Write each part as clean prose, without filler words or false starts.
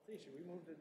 Please, should we move the?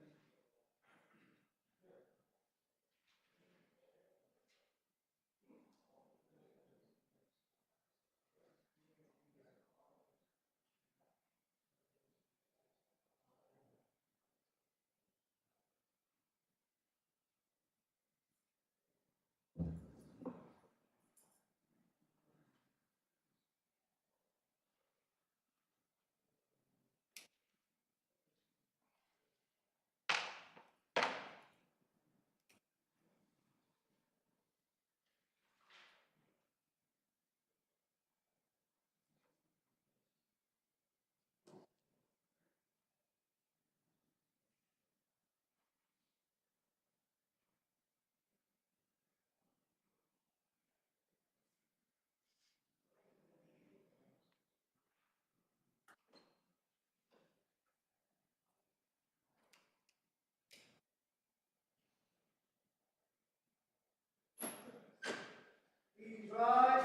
Please rise.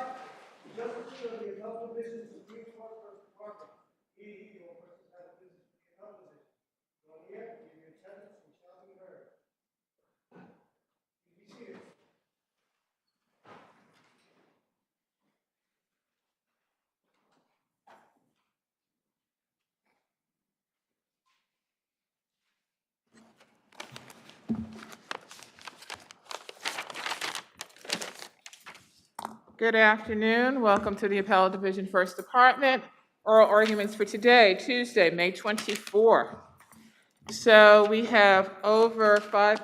The Justice of the Appellate Division Supreme Court First Department. He or person has business with the Appellate Division. Go here, give your attendance and shall be heard. Please be seated. Good afternoon. Welcome to the Appellate Division First Department. Oral arguments for today, Tuesday, May 24th. So we have over 5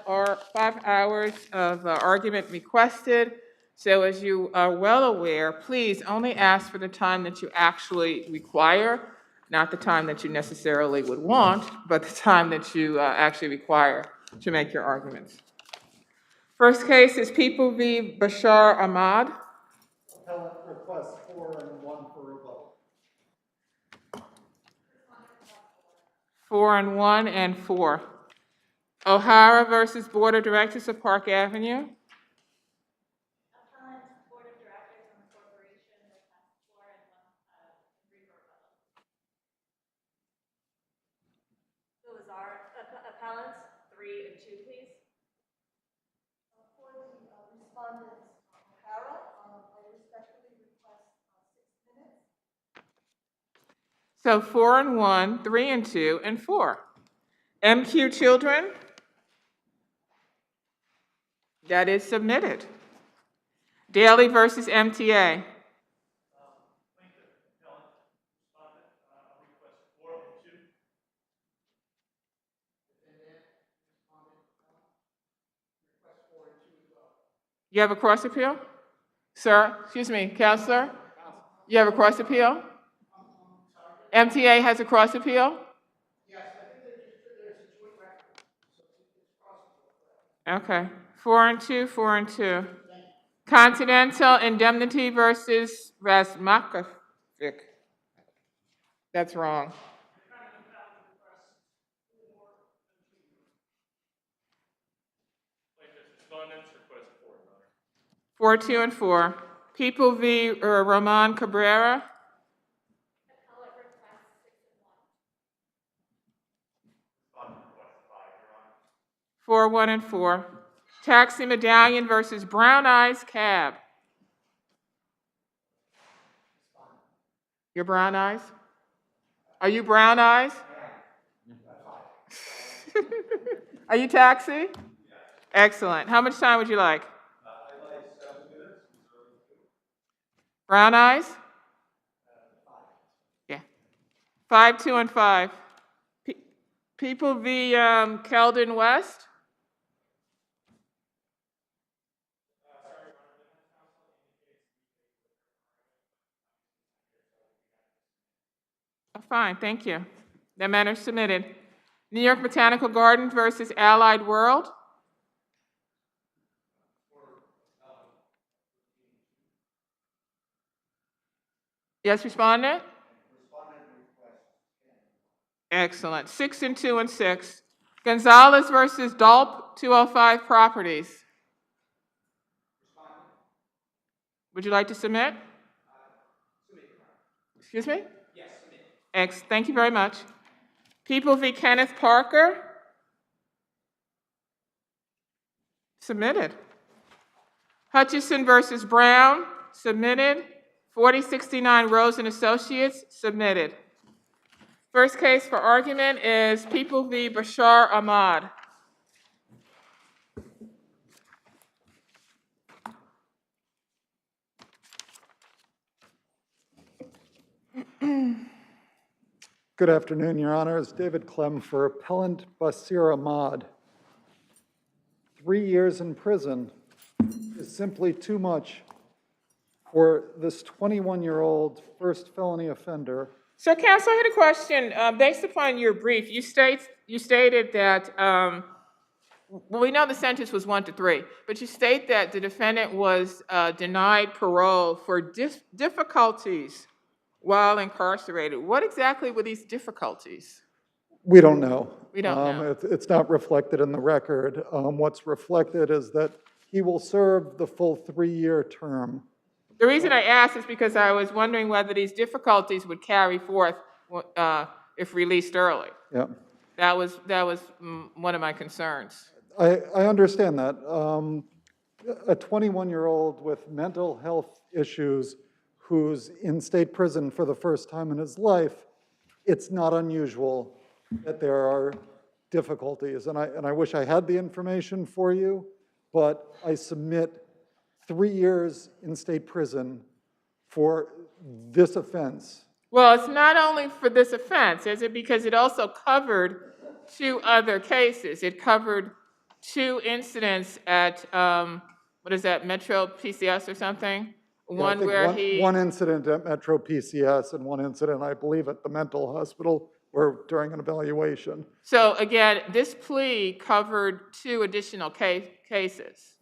hours of argument requested. So as you are well aware, please only ask for the time that you actually require, not the time that you necessarily would want, but the time that you actually require to make your arguments. First case is People v. Bashar Ahmad. Appellate request 4 and 1 for rebuttal. 4 and 1 and 4. O'Hara versus Board of Directors of Park Avenue. Appellant Board of Directors on the corporation request 4 and 1 3 for rebuttal. So is our appellants 3 and 2, please? For the respondents, O'Hara, I respectfully request 6 minutes. So 4 and 1, 3 and 2, and 4. MQ Children. That is submitted. Daly versus MTA. You have a cross appeal? Sir, excuse me, Counselor? You have a cross appeal? MTA has a cross appeal? Yes, I think there's a joint record. So it's possible. Okay. 4 and 2, 4 and 2. Continental Indemnity versus Razmakovic. That's wrong. Respondents request 4, Your Honor. 4, 2, and 4. People v. Roman Cabrera. Appellant request 6 and 1. Respondent request 5, Your Honor. 4, 1, and 4. Taxi Medallion versus Brown Eyes Cab. You're Brown Eyes? Are you Brown Eyes? Are you Taxi? Yes. Excellent. How much time would you like? I'd like 7 minutes. Brown Eyes? 5. Yeah. 5, 2, and 5. People v. Keldon West. Oh, fine, thank you. That matter is submitted. New York Botanical Gardens versus Allied World. Yes, respondent? Excellent. 6 and 2 and 6. Gonzalez versus Dolp 205 Properties. Would you like to submit? Excuse me? Yes, submit. Thank you very much. People v. Kenneth Parker. Submitted. Hutchison versus Brown, submitted. 4069 Rose and Associates, submitted. First case for argument is People v. Bashar Ahmad. Good afternoon, Your Honors. David Clem for Appellant Basir Ahmad. 3 years in prison is simply too much for this 21-year-old first felony offender. So, counsel, I had a question. Based upon your brief, you stated that, well, we know the sentence was 1 to 3, but you state that the defendant was denied parole for difficulties while incarcerated. What exactly were these difficulties? We don't know. We don't know. It's not reflected in the record. What's reflected is that he will serve the full 3-year term. The reason I asked is because I was wondering whether these difficulties would carry forth if released early. Yeah. That was one of my concerns. I understand that. A 21-year-old with mental health issues who's in state prison for the first time in his life, it's not unusual that there are difficulties. And I wish I had the information for you, but I submit 3 years in state prison for this offense. Well, it's not only for this offense, is it? Because it also covered 2 other cases. It covered 2 incidents at, what is that, Metro PCS or something? One where One incident at Metro PCS and one incident, I believe, at the mental hospital or during an evaluation. So again, this plea covered 2 additional cases.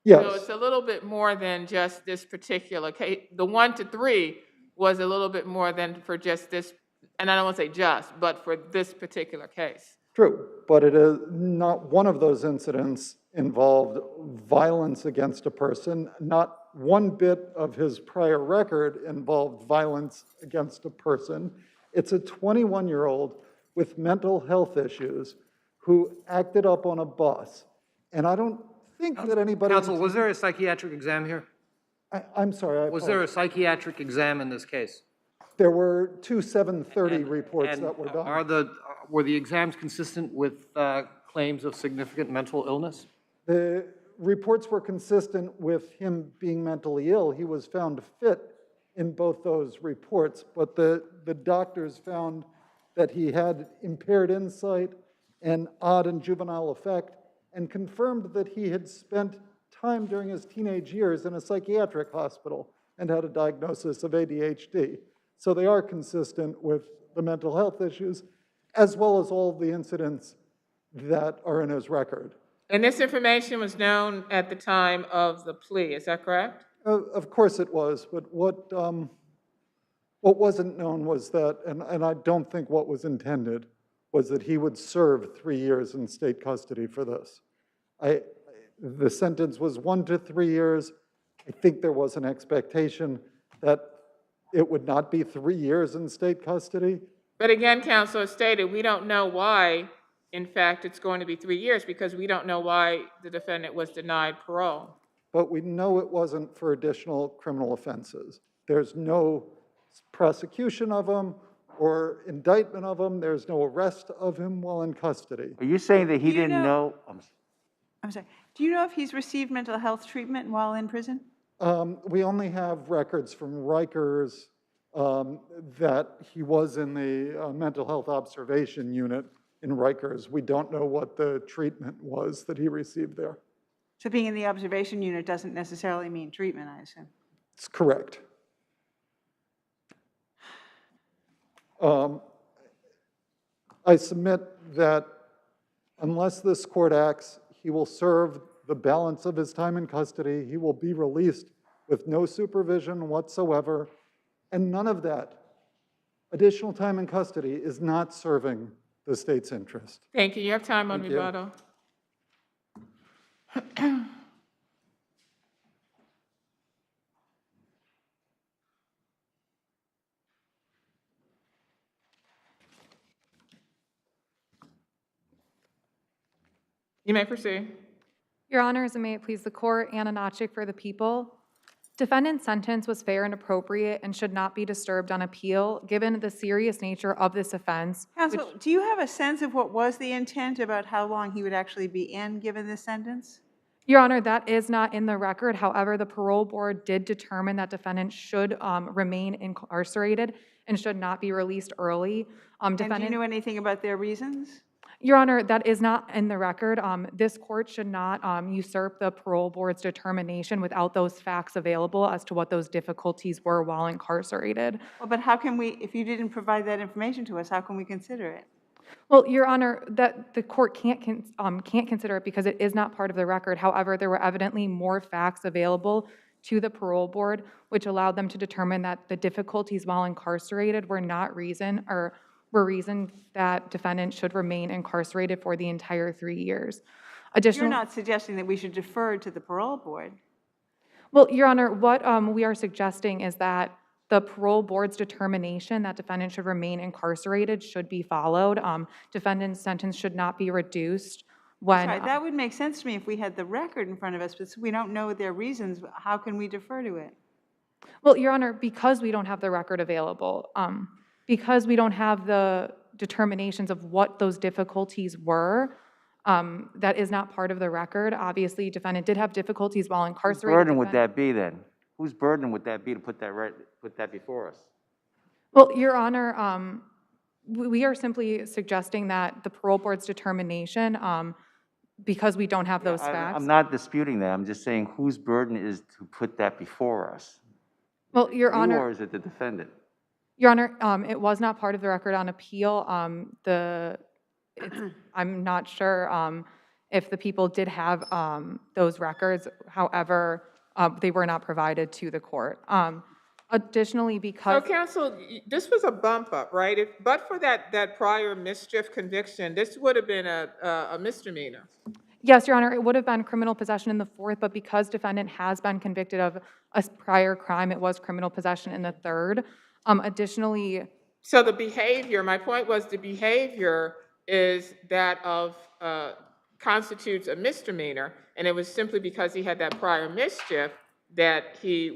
Yes. So it's a little bit more than just this particular case. The 1 to 3 was a little bit more than for just this, and I don't want to say just, but for this particular case. True, but it is not one of those incidents involved violence against a person. Not one bit of his prior record involved violence against a person. It's a 21-year-old with mental health issues who acted up on a bus. And I don't think that anybody... Counsel, was there a psychiatric exam here? I'm sorry, Was there a psychiatric exam in this case? There were 2 730 reports that were done. Were the exams consistent with claims of significant mental illness? The reports were consistent with him being mentally ill. He was found fit in both those reports, but the doctors found that he had impaired insight and odd and juvenile affect, and confirmed that he had spent time during his teenage years in a psychiatric hospital and had a diagnosis of ADHD. So they are consistent with the mental health issues, as well as all the incidents that are in his record. And this information was known at the time of the plea, is that correct? Of course it was, but what wasn't known was that, and I don't think what was intended, was that he would serve 3 years in state custody for this. The sentence was 1 to 3 years. I think there was an expectation that it would not be 3 years in state custody. But again, counsel has stated, we don't know why, in fact, it's going to be 3 years, because we don't know why the defendant was denied parole. But we know it wasn't for additional criminal offenses. There's no prosecution of him or indictment of him. There's no arrest of him while in custody. Are you saying that he Do you didn't know? I'm sorry. Do you know if he's received mental health treatment while in prison? We only have records from Rikers that he was in the mental health observation unit in Rikers. We don't know what the treatment was that he received there. So being in the observation unit doesn't necessarily mean treatment, I assume. It's correct. I submit that unless this court acts, he will serve the balance of his time in custody. He will be released with no supervision whatsoever, and none of that additional time in custody is not serving the state's interest. Thank you. You have time on Thank you. rebuttal. You may proceed. Your Honors, and may it please the Court, Anna Nachik for the people. Defendant's sentence was fair and appropriate and should not be disturbed on appeal, given the serious nature of this offense. Counsel, do you have a sense of what was the intent about how long he would actually be in, given this sentence? Your Honor, that is not in the record. However, the parole board did determine that defendant should remain incarcerated and should not be released early. And do you know anything about their reasons? Your Honor, that is not in the record. This court should not usurp the parole board's determination without those facts available as to what those difficulties were while incarcerated. Well, but how can we, if you didn't provide that information to us, how can we consider it? Well, Your Honor, that the court can't consider it because it is not part of the record. However, there were evidently more facts available to the parole board, which allowed them to determine that the difficulties while incarcerated were not reason that defendant should remain incarcerated for the entire 3 years. You're not suggesting that we should defer to the parole board. Well, Your Honor, what we are suggesting is that the parole board's determination that defendant should remain incarcerated should be followed. Defendant's sentence should not be reduced when... Sorry, that would make sense to me if we had the record in front of us, but we don't know their reasons. How can we defer to it? Well, Your Honor, because we don't have the record available, because we don't have the determinations of what those difficulties were, that is not part of the record. Obviously, defendant did have difficulties while incarcerated. Whose burden would that be then? Whose burden would that be to put that before us? Well, Your Honor, we are simply suggesting that the parole board's determination, because we don't have those facts. I'm not disputing that. I'm just saying whose burden is to put that before us? Well, Your You Honor... or is it the defendant? Your Honor, it was not part of the record on appeal. I'm not sure if the people did have those records. However, they were not provided to the court. Additionally, because... So, counsel, this was a bump up, right? But for that prior mischief conviction, this would have been a misdemeanor. Yes, Your Honor, it would have been criminal possession in the fourth, but because defendant has been convicted of a prior crime, it was criminal possession in the third. Additionally... So the behavior, my point was the behavior is that of, constitutes a misdemeanor, and it was simply because he had that prior mischief that he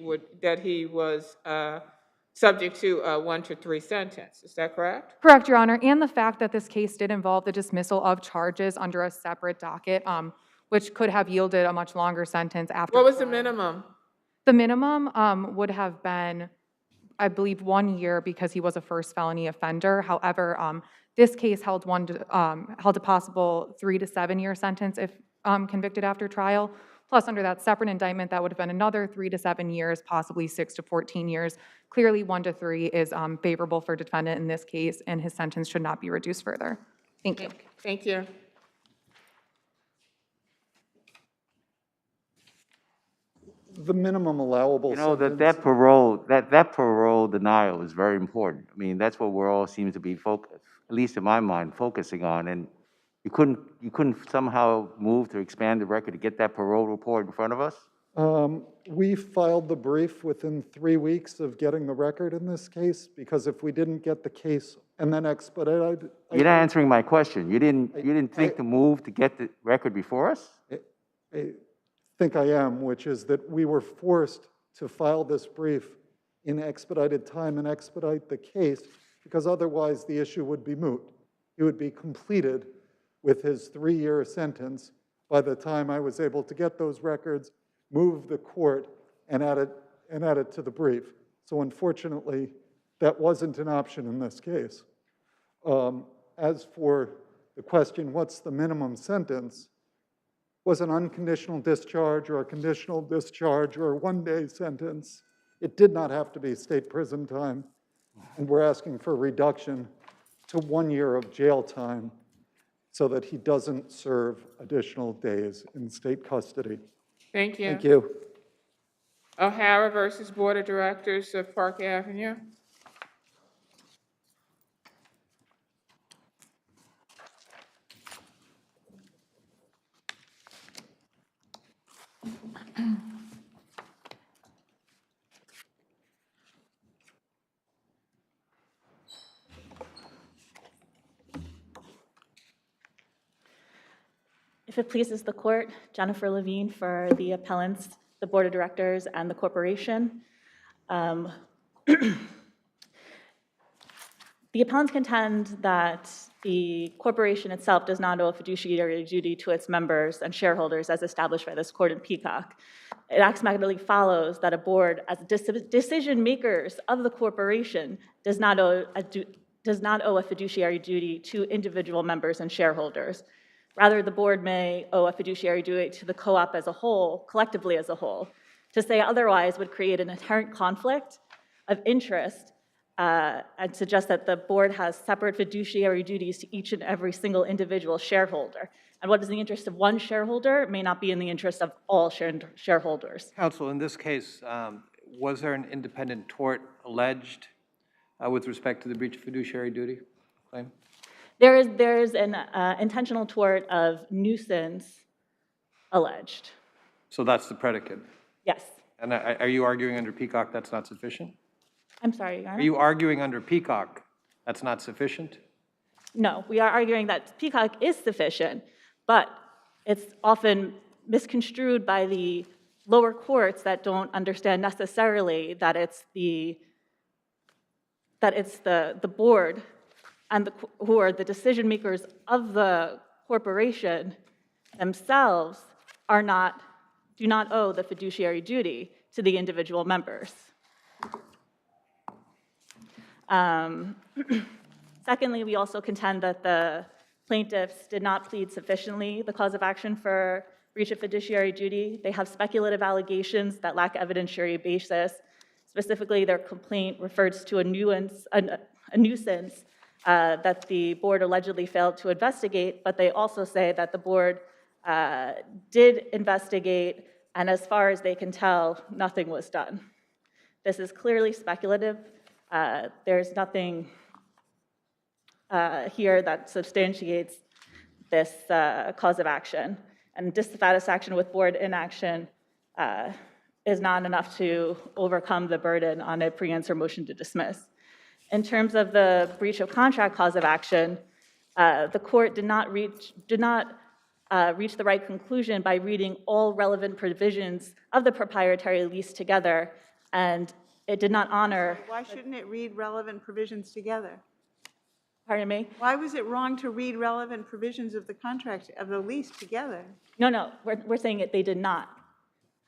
was subject to a 1 to 3 sentence. Is that correct? Correct, Your Honor, and the fact that this case did involve the dismissal of charges under a separate docket, which could have yielded a much longer sentence after... What was the minimum? The minimum would have been, I believe, 1 year because he was a first felony offender. However, this case held a possible 3 to 7 year sentence if convicted after trial. Plus, under that separate indictment, that would have been another 3 to 7 years, possibly 6 to 14 years. Clearly, 1 to 3 is favorable for defendant in this case, and his sentence should not be reduced further. Thank you. Thank you. The minimum allowable You know, sentence... that parole denial is very important. I mean, that's what we're all seems to be focused, at least in my mind, focusing on. And you couldn't somehow move to expand the record to get that parole report in front of us? We filed the brief within 3 weeks of getting the record in this case, because if we didn't get the case and then expedite... You're not answering my question. You didn't think to move to get the record before us? I think I am, which is that we were forced to file this brief in expedited time and expedite the case, because otherwise the issue would be moot. He would be completed with his 3-year sentence by the time I was able to get those records, move the court, and add it to the brief. So unfortunately, that wasn't an option in this case. As for the question, what's the minimum sentence? Was an unconditional discharge or a conditional discharge or a 1-day sentence, it did not have to be state prison time. And we're asking for a reduction to 1 year of jail time so that he doesn't serve additional days in state custody. Thank you. Thank you. O'Hara versus Board of Directors of Park Avenue. If If it pleases the court, Jennifer Levine for the appellants, the board of directors, and the corporation. The appellants contend that the corporation itself does not owe a fiduciary duty to its members and shareholders as established by this court in Peacock. It axiomatically follows that a board, as decision makers of the corporation, does not owe a fiduciary duty to individual members and shareholders. Rather, the board may owe a fiduciary duty to the co-op as a whole, collectively as a whole. To say otherwise would create an inherent conflict of interest and suggest that the board has separate fiduciary duties to each and every single individual shareholder. And what is in the interest of one shareholder may not be in the interest of all shareholders. Counsel, in this case, was there an independent tort alleged with respect to the breach of fiduciary duty claim? There is an intentional tort of nuisance alleged. So that's the predicate. Yes. And are you arguing under Peacock that's not sufficient? I'm sorry, Your Honor? Are you arguing under Peacock that's not sufficient? No, we are arguing that Peacock is sufficient, but it's often misconstrued by the lower courts that don't understand necessarily that it's the board and who are the decision makers of the corporation themselves do not owe the fiduciary duty to the individual members. Secondly, we also contend that the plaintiffs did not plead sufficiently the cause of action for breach of fiduciary duty. They have speculative allegations that lack evidentiary basis. Specifically, their complaint refers to a nuisance that the board allegedly failed to investigate, but they also say that the board did investigate, and as far as they can tell, nothing was done. This is clearly speculative. There's nothing here that substantiates this cause of action. And dissatisfaction with board inaction is not enough to overcome the burden on a pre-answer motion to dismiss. In terms of the breach of contract cause of action, the court did not reach the right conclusion by reading all relevant provisions of the proprietary lease together, and it did not honor. Why shouldn't it read relevant provisions together? Pardon me? Why was it wrong to read relevant provisions of the contract, of the lease together? No, we're saying they did not.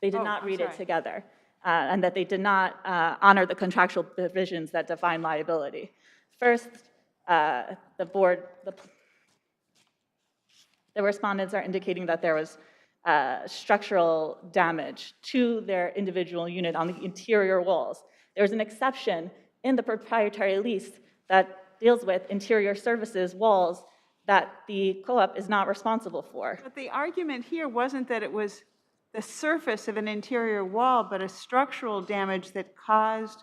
They did not I'm read it sorry. together, and that they did not honor the contractual provisions that define liability. First, the respondents are indicating that there was structural damage to their individual unit on the interior walls. There's an exception in the proprietary lease that deals with interior services walls that the co-op is not responsible for. But the argument here wasn't that it was the surface of an interior wall, but a structural damage that caused,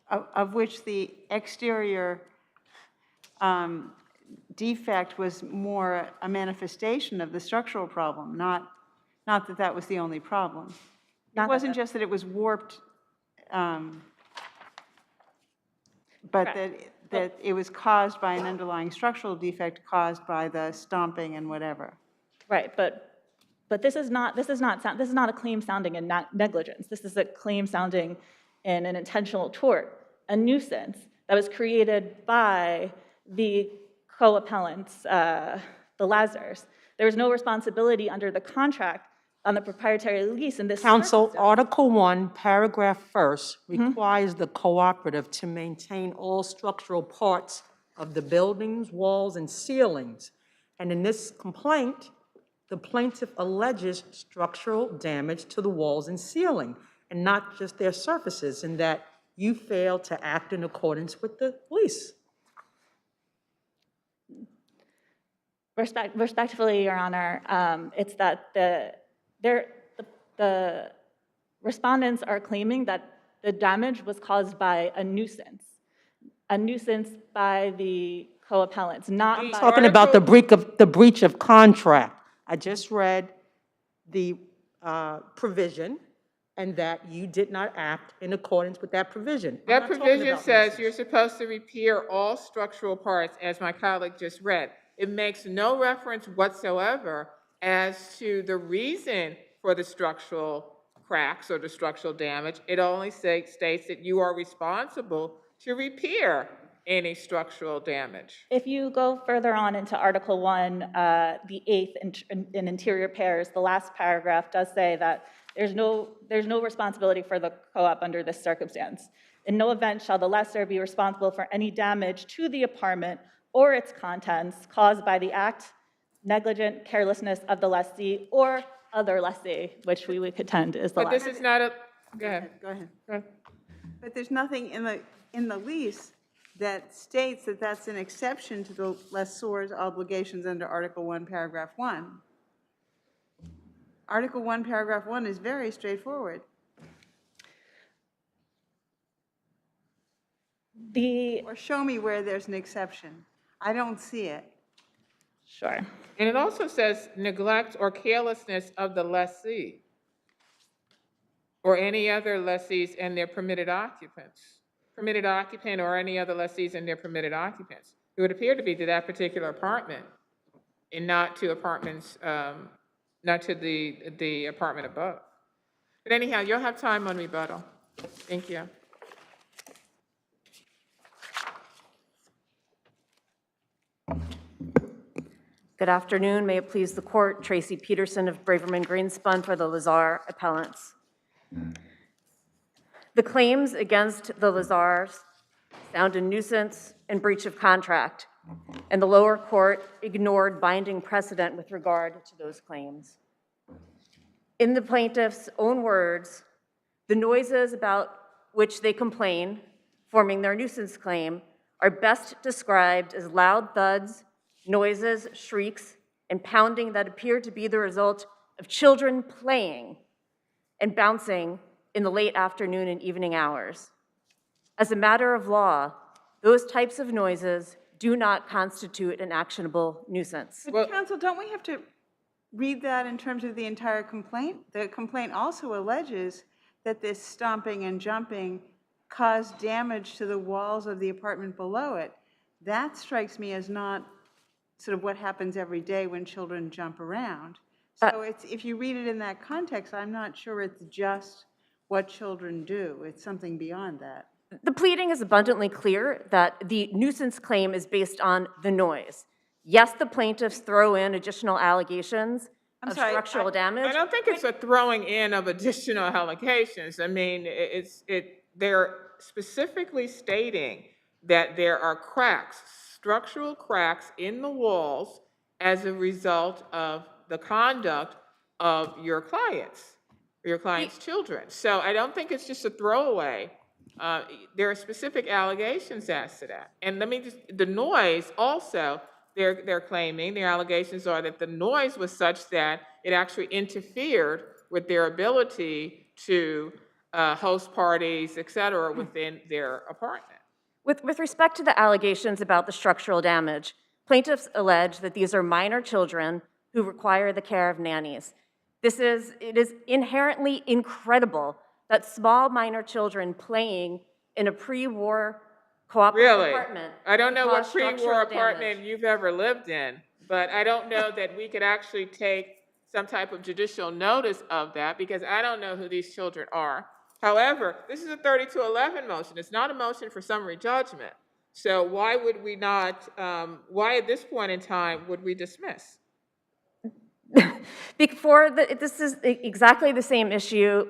of which the exterior defect was more a manifestation of the structural problem, not that that was the only problem. It wasn't just that it was warped, but that it was caused by an underlying structural defect caused by the stomping and whatever. Right, but this is not a claim sounding in negligence. This is a claim sounding in an intentional tort, a nuisance that was created by the co-appellants, the Lazars. There was no responsibility under the contract on the proprietary lease in this Counsel, circumstance. Article 1, paragraph 1st requires the cooperative to maintain all structural parts of the buildings, walls, and ceilings. And in this complaint, the plaintiff alleges structural damage to the walls and ceiling, and not just their surfaces, and that you failed to act in accordance with the lease. Respectfully, Your Honor, it's that the respondents are claiming that the damage was caused by a nuisance by the co-appellants, not I'm by... talking about the breach of contract. I just read the provision, and that you did not act in accordance with that provision. I'm That not talking provision about says nuisance. you're supposed to repair all structural parts, as my colleague just read. It makes no reference whatsoever as to the reason for the structural cracks or the structural damage. It only states that you are responsible to repair any structural damage. If you go further on into Article 1, the 8th in interior repairs, the last paragraph does say that there's no responsibility for the co-op under this circumstance. In no event shall the lessor be responsible for any damage to the apartment or its contents caused by the act, negligent carelessness of the lessee or other lessee, which we would contend is the But this lessee. is not a, go ahead. Go ahead. Go ahead. But there's nothing in the lease that states that that's an exception to the lessor's obligations under Article 1, Paragraph 1. Article 1, Paragraph 1 is very straightforward. Or show me where there's an exception. I don't see it. Sure. And it also says neglect or carelessness of the lessee or any other lessees and their permitted occupants. Permitted occupant or any other lessees and their permitted occupants. It would appear to be to that particular apartment and not to apartments, not to the apartment above. But anyhow, you'll have time on rebuttal. Thank you. Good afternoon. May it please the court. Tracy Peterson of Braverman Greenspun for the Lazar appellants. The claims against the Lazars sound a nuisance and breach of contract, and the lower court ignored binding precedent with regard to those claims. In the plaintiff's own words, the noises about which they complain, forming their nuisance claim, are best described as loud thuds, noises, shrieks, and pounding that appear to be the result of children playing and bouncing in the late afternoon and evening hours. As a matter of law, those types of noises do not constitute an actionable nuisance. But counsel, don't we have to read that in terms of the entire complaint? The complaint also alleges that this stomping and jumping caused damage to the walls of the apartment below it. That strikes me as not sort of what happens every day when children jump around. So if you read it in that context, I'm not sure it's just what children do. It's something beyond that. The pleading is abundantly clear that the nuisance claim is based on the noise. Yes, the plaintiffs throw in additional allegations of structural damage. I don't think it's a throwing in of additional allegations. I mean, they're specifically stating that there are cracks, structural cracks in the walls as a result of the conduct of your clients, your clients' children. So I don't think it's just a throwaway. There are specific allegations as to that. And let me just, the noise also, they're claiming, their allegations are that the noise was such that it actually interfered with their ability to host parties, et cetera, within their apartment. With respect to the allegations about the structural damage, plaintiffs allege that these are minor children who require the care of nannies. It is inherently incredible that small minor children playing in a pre-war cooperative apartment. I don't know what cause pre-war structural apartment damage. you've ever lived in, but I don't know that we could actually take some type of judicial notice of that because I don't know who these children are. However, this is a 3211 motion. It's not a motion for summary judgment. So why would we not, why at this point in time would we dismiss? This is exactly the same issue,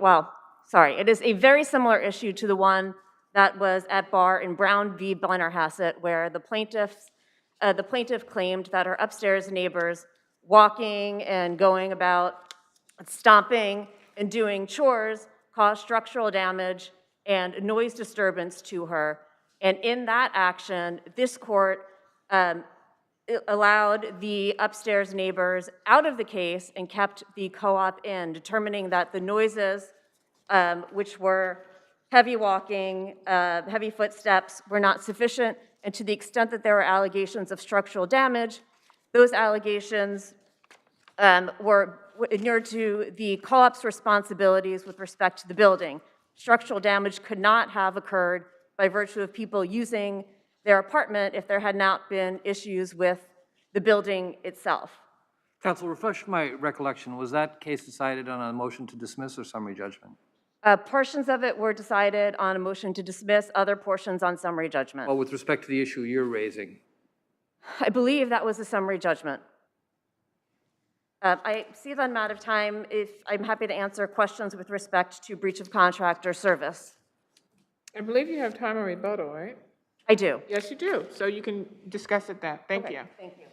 it is a very similar issue to the one that was at bar in Brown v. Blennerhassett, where the plaintiff claimed that her upstairs neighbors walking and going about, stomping and doing chores caused structural damage and noise disturbance to her. And in that action, this court allowed the upstairs neighbors out of the case and kept the co-op in, determining that the noises, which were heavy walking, heavy footsteps, were not sufficient. And to the extent that there were allegations of structural damage, those allegations were inured to the co-op's responsibilities with respect to the building. Structural damage could not have occurred by virtue of people using their apartment if there had not been issues with the building itself. Counsel, refresh my recollection. Was that case decided on a motion to dismiss or summary judgment? Portions of it were decided on a motion to dismiss, other portions on summary judgment. Well, with respect to the issue you're raising, I believe that was a summary judgment. I see that I'm out of time. I'm happy to answer questions with respect to breach of contract or service. I believe you have time on rebuttal, right? I do. Yes, you do. So you can discuss it then. Thank Okay, you. Thank you.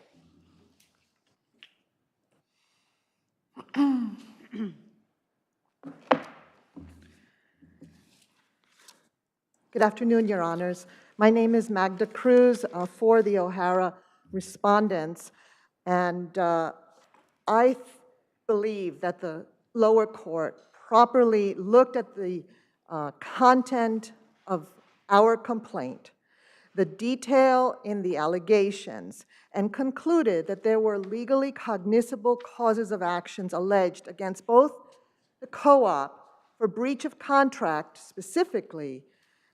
Good afternoon, Your Honors. My name is Magda Cruz for the O'Hara respondents, and I believe that the lower court properly looked at the content of our complaint, the detail in the allegations, and concluded that there were legally cognizable causes of actions alleged against both the co-op for breach of contract specifically,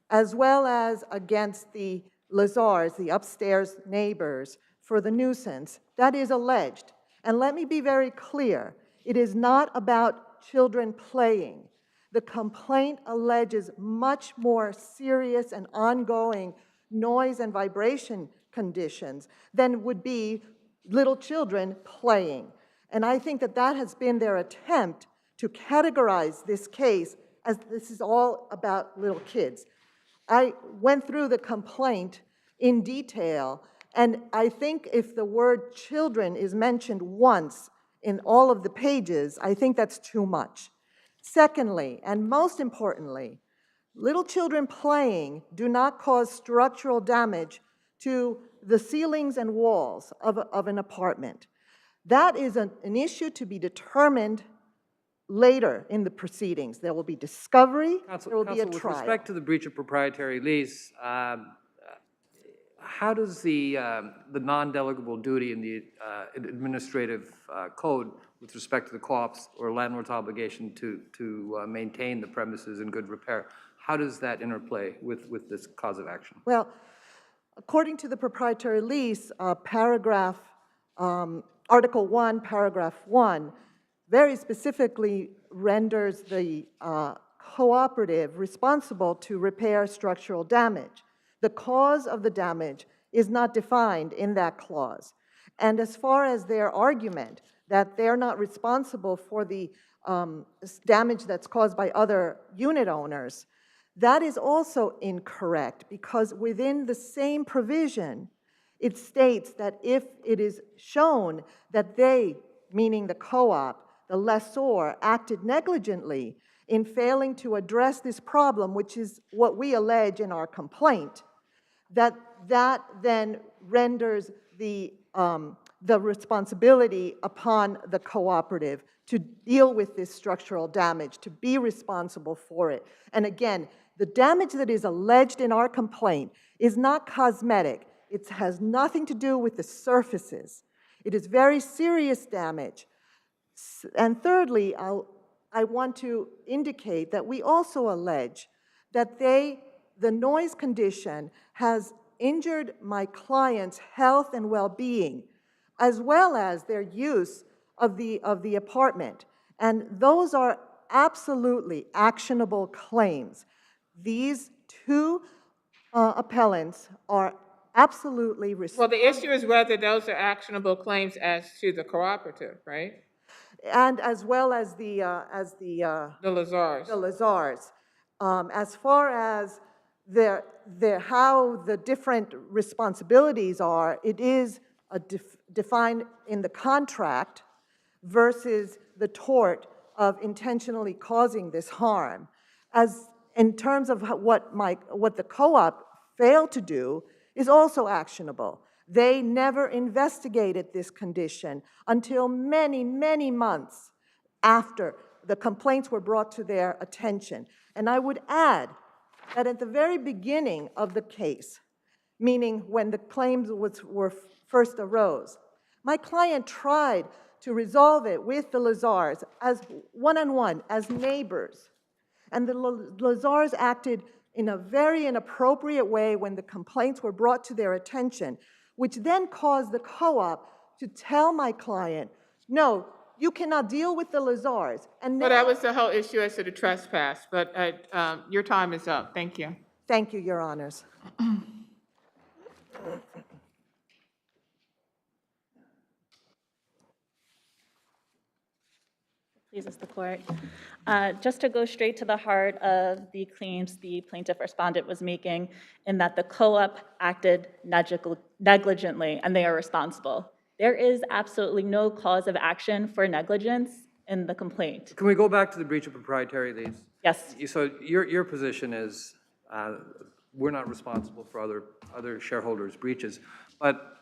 as well as against the Lazars, the upstairs neighbors, for the nuisance. That is alleged. And let me be very clear, it is not about children playing. The complaint alleges much more serious and ongoing noise and vibration conditions than would be little children playing. And I think that that has been their attempt to categorize this case as this is all about little kids. I went through the complaint in detail, and I think if the word children is mentioned once in all of the pages, I think that's too much. Secondly, and most importantly, little children playing do not cause structural damage to the ceilings and walls of an apartment. That is an issue to be determined later in the proceedings. There will be discovery, there will be a Counsel, trial. with respect to the breach of proprietary lease, how does the non-delegable duty in the administrative code with respect to the co-op's or landlord's obligation to maintain the premises in good repair, how does that interplay with this cause of action? Well, according to the proprietary lease, Article 1, Paragraph 1, very specifically renders the cooperative responsible to repair structural damage. The cause of the damage is not defined in that clause. And as far as their argument that they're not responsible for the damage that's caused by other unit owners, that is also incorrect, because within the same provision, it states that if it is shown that they, meaning the co-op, the lessor, acted negligently in failing to address this problem, which is what we allege in our complaint, that then renders the responsibility upon the cooperative to deal with this structural damage, to be responsible for it. And again, the damage that is alleged in our complaint is not cosmetic. It has nothing to do with the surfaces. It is very serious damage. And thirdly, I want to indicate that we also allege that the noise condition has injured my client's health and well-being, as well as their use of the apartment. And those are absolutely actionable claims. These two appellants are absolutely Well, the issue is whether those are actionable claims as to the cooperative, right? and as well as the Lazars. The Lazars. As far as how the different responsibilities are, it is defined in the contract versus the tort of intentionally causing this harm. As in terms of what the co-op failed to do is also actionable. They never investigated this condition until many, many months after the complaints were brought to their attention. And I would add that at the very beginning of the case, meaning when the claims were first arose, my client tried to resolve it with the Lazars as one-on-one, as neighbors. And the Lazars acted in a very inappropriate way when the complaints were brought to their attention, which then caused the co-op to tell my client No, you cannot deal with the Lazars. And Well, now, that was the whole issue as to the trespass, but your time is up. Thank you. thank you, Your Honors. Pleases the court. Just to go straight to the heart of the claims the plaintiff respondent was making, in that the co-op acted negligently and they are responsible. There is absolutely no cause of action for negligence in the complaint. Can we go back to the breach of proprietary lease? Yes. So your position is, we're not responsible for other shareholders' breaches, but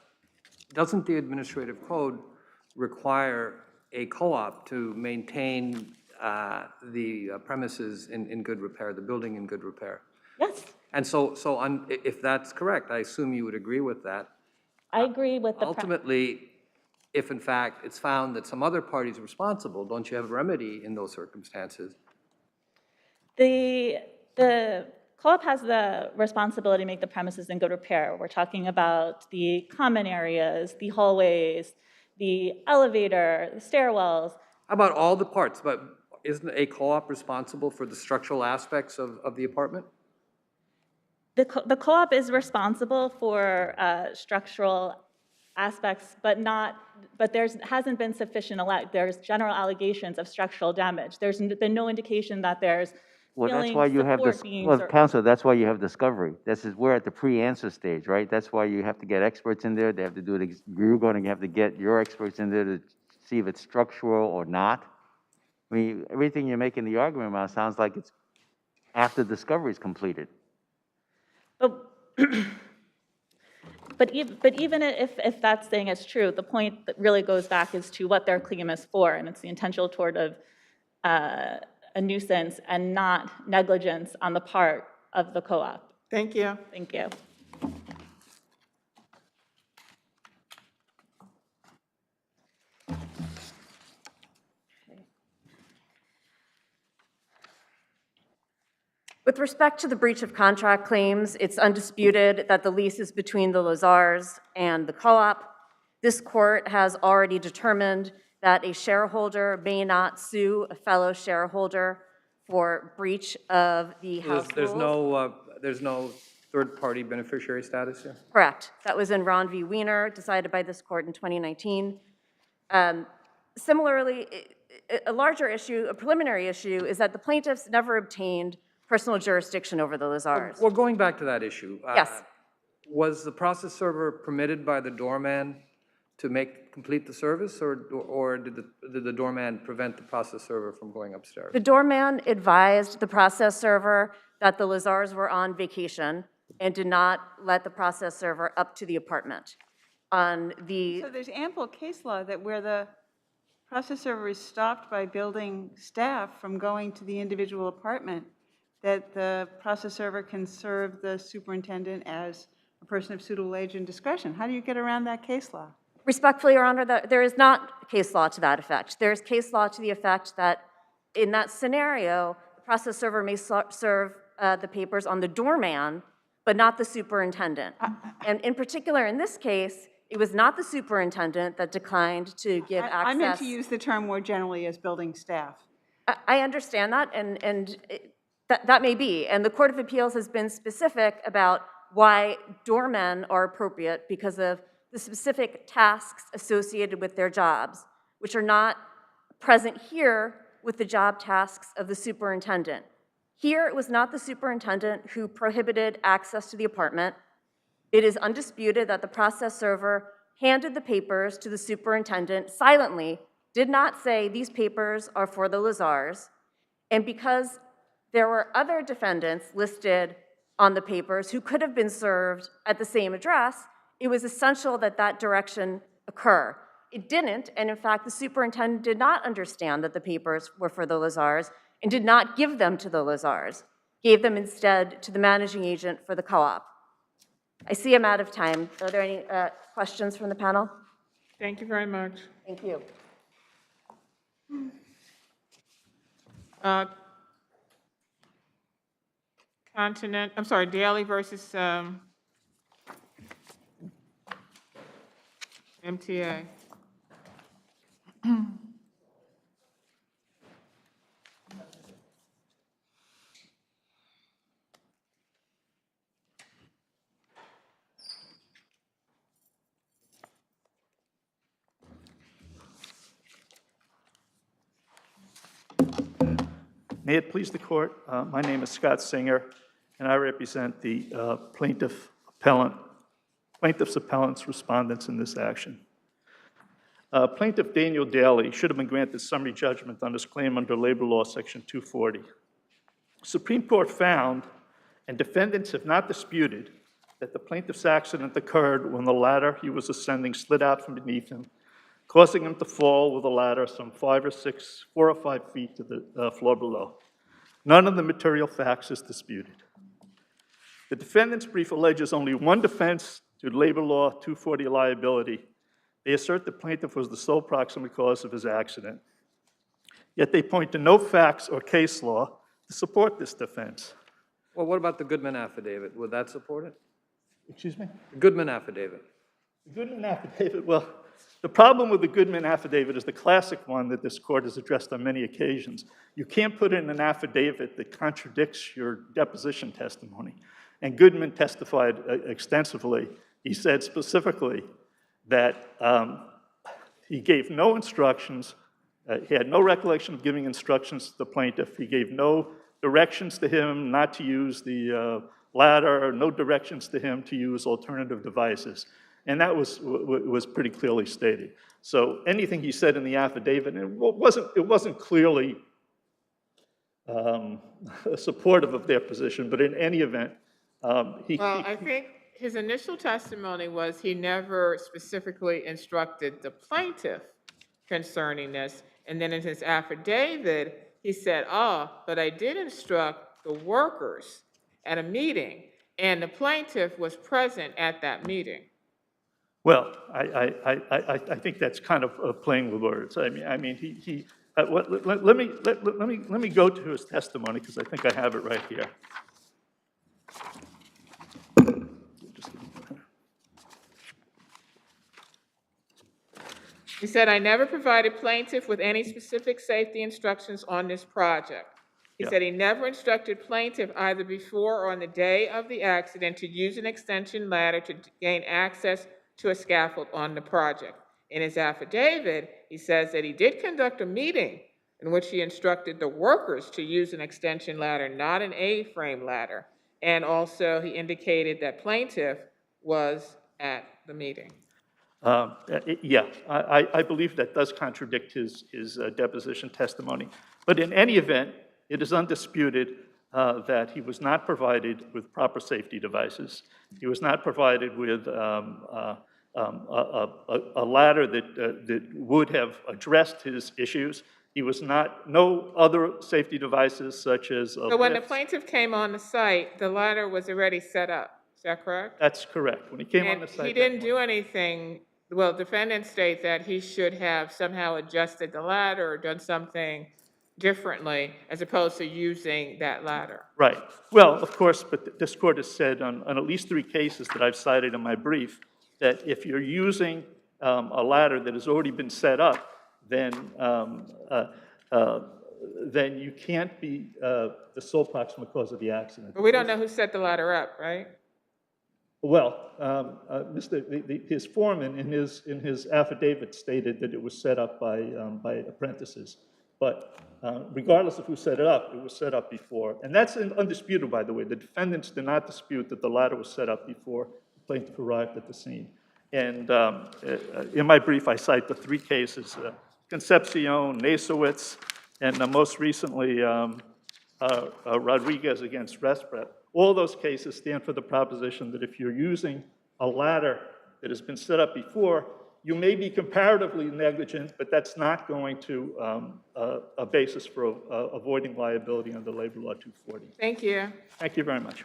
doesn't the administrative code require a co-op to maintain the premises in good repair, the building in good repair? Yes, And so if that's correct, I assume you would agree with that. I agree with the. Ultimately, if in fact it's found that some other party is responsible, don't you have a remedy in those circumstances? The co-op has the responsibility to make the premises in good repair. We're talking about the common areas, the hallways, the elevator, the stairwells. How about all the parts? But isn't a co-op responsible for the structural aspects of the apartment? The co-op is responsible for structural aspects, but hasn't been sufficient. There's general allegations of structural damage. There's been no indication that there's Well, that's ceiling why you have support this, beams well, or- Counselor, that's why you have discovery. We're at the pre-answer stage, right? That's why you have to get experts in there. They have to do it. You're going to have to get your experts in there to see if it's structural or not. I mean, everything you're making the argument about sounds like it's after discovery is completed. But even if that saying is true, the point that really goes back is to what their claim is for, and it's the intentional tort of a nuisance and not negligence on the part of the co-op. Thank you. Thank you. With respect to the breach of contract claims, it's undisputed that the lease is between the Lazars and the co-op. This court has already determined that a shareholder may not sue a fellow shareholder for breach of the house rules. There's no third-party beneficiary status here? Correct. That was in Ron v. Wiener, decided by this court in 2019. Similarly, a larger issue, a preliminary issue, is that the plaintiffs never obtained personal jurisdiction over the Lazars. Well, going back to that issue. Yes. Was the process server permitted by the doorman to complete the service, or did the doorman prevent the process server from going upstairs? The doorman advised the process server that the Lazars were on vacation and did not let the process server up to the apartment. So there's ample case law that where the process server is stopped by building staff from going to the individual apartment, that the process server can serve the superintendent as a person of suitable age and discretion. How do you get around that case law? Respectfully, Your Honor, there is not case law to that effect. There's case law to the effect that in that scenario, the process server may serve the papers on the doorman, but not the superintendent. And in particular, in this case, it was not the superintendent that declined to give access. I meant to use the term more generally as building staff. I understand that, and that may be. And the Court of Appeals has been specific about why doormen are appropriate because of the specific tasks associated with their jobs, which are not present here with the job tasks of the superintendent. Here, it was not the superintendent who prohibited access to the apartment. It is undisputed that the process server handed the papers to the superintendent silently, did not say these papers are for the Lazars, and because there were other defendants listed on the papers who could have been served at the same address, it was essential that that direction occur. It didn't, and in fact, the superintendent did not understand that the papers were for the Lazars and did not give them to the Lazars, gave them instead to the managing agent for the co-op. I see I'm out of time. Are there any questions from the panel? Thank you very much. Thank you. Daly versus MTA. May it please the court, my name is Scott Singer, and I represent the plaintiffs' appellants respondents in this action. Plaintiff Daniel Daly should have been granted summary judgment on his claim under Labor Law Section 240. Supreme Court found, and defendants have not disputed, that the plaintiff's accident occurred when the ladder he was ascending slid out from beneath him, causing him to fall with a ladder some 4 or 5 feet to the floor below. None of the material facts is disputed. The defendant's brief alleges only one defense to Labor Law 240 liability. They assert the plaintiff was the sole proximate cause of his accident. Yet they point to no facts or case law to support this defense. Well, what about the Goodman affidavit? Would that support it? Excuse me? The Goodman affidavit. The Goodman affidavit, well, the problem with the Goodman affidavit is the classic one that this court has addressed on many occasions. You can't put in an affidavit that contradicts your deposition testimony. And Goodman testified extensively. He said specifically that he gave no instructions, he had no recollection of giving instructions to the plaintiff. He gave no directions to him not to use the ladder, no directions to him to use alternative devices. And that was pretty clearly stated. So anything he said in the affidavit, it wasn't clearly supportive of their position, but in any event, I think his initial testimony was he never specifically instructed the plaintiff concerning this. And then in his affidavit, he said, but I did instruct the workers at a meeting, and the plaintiff was present at that meeting. Well, I think that's kind of playing with words. Let me go to his testimony because I think I have it right here. He said, I never provided plaintiff with any specific safety instructions on this project. He said he never instructed plaintiff either before or on the day of the accident to use an extension ladder to gain access to a scaffold on the project. In his affidavit, he says that he did conduct a meeting in which he instructed the workers to use an extension ladder, not an A-frame ladder. And also he indicated that plaintiff was at the meeting. I believe that does contradict his deposition testimony. But in any event, it is undisputed that he was not provided with proper safety devices. He was not provided with a ladder that would have addressed his issues. He was no other safety devices such as So when the plaintiff came on the site, the ladder was already set up. Is that correct? That's correct. When he came on the site, he didn't do anything. Well, defendants state that he should have somehow adjusted the ladder or done something differently as opposed to using that ladder. Right. Well, of course, but this court has said on at least 3 cases that I've cited in my brief that if you're using a ladder that has already been set up, then you can't be the sole proximate cause of the accident. But we don't know who set the ladder up, right? Well, his foreman in his affidavit stated that it was set up by apprentices. But regardless of who set it up, it was set up before. And that's undisputed, by the way. The defendants did not dispute that the ladder was set up before the plaintiff arrived at the scene. And in my brief, I cite the 3 cases, Concepcion, Nasowitz, and most recently, Rodriguez against Respret. All those cases stand for the proposition that if you're using a ladder that has been set up before, you may be comparatively negligent, but that's not going to a basis for avoiding liability under Labor Law 240. Thank you. Thank you very much.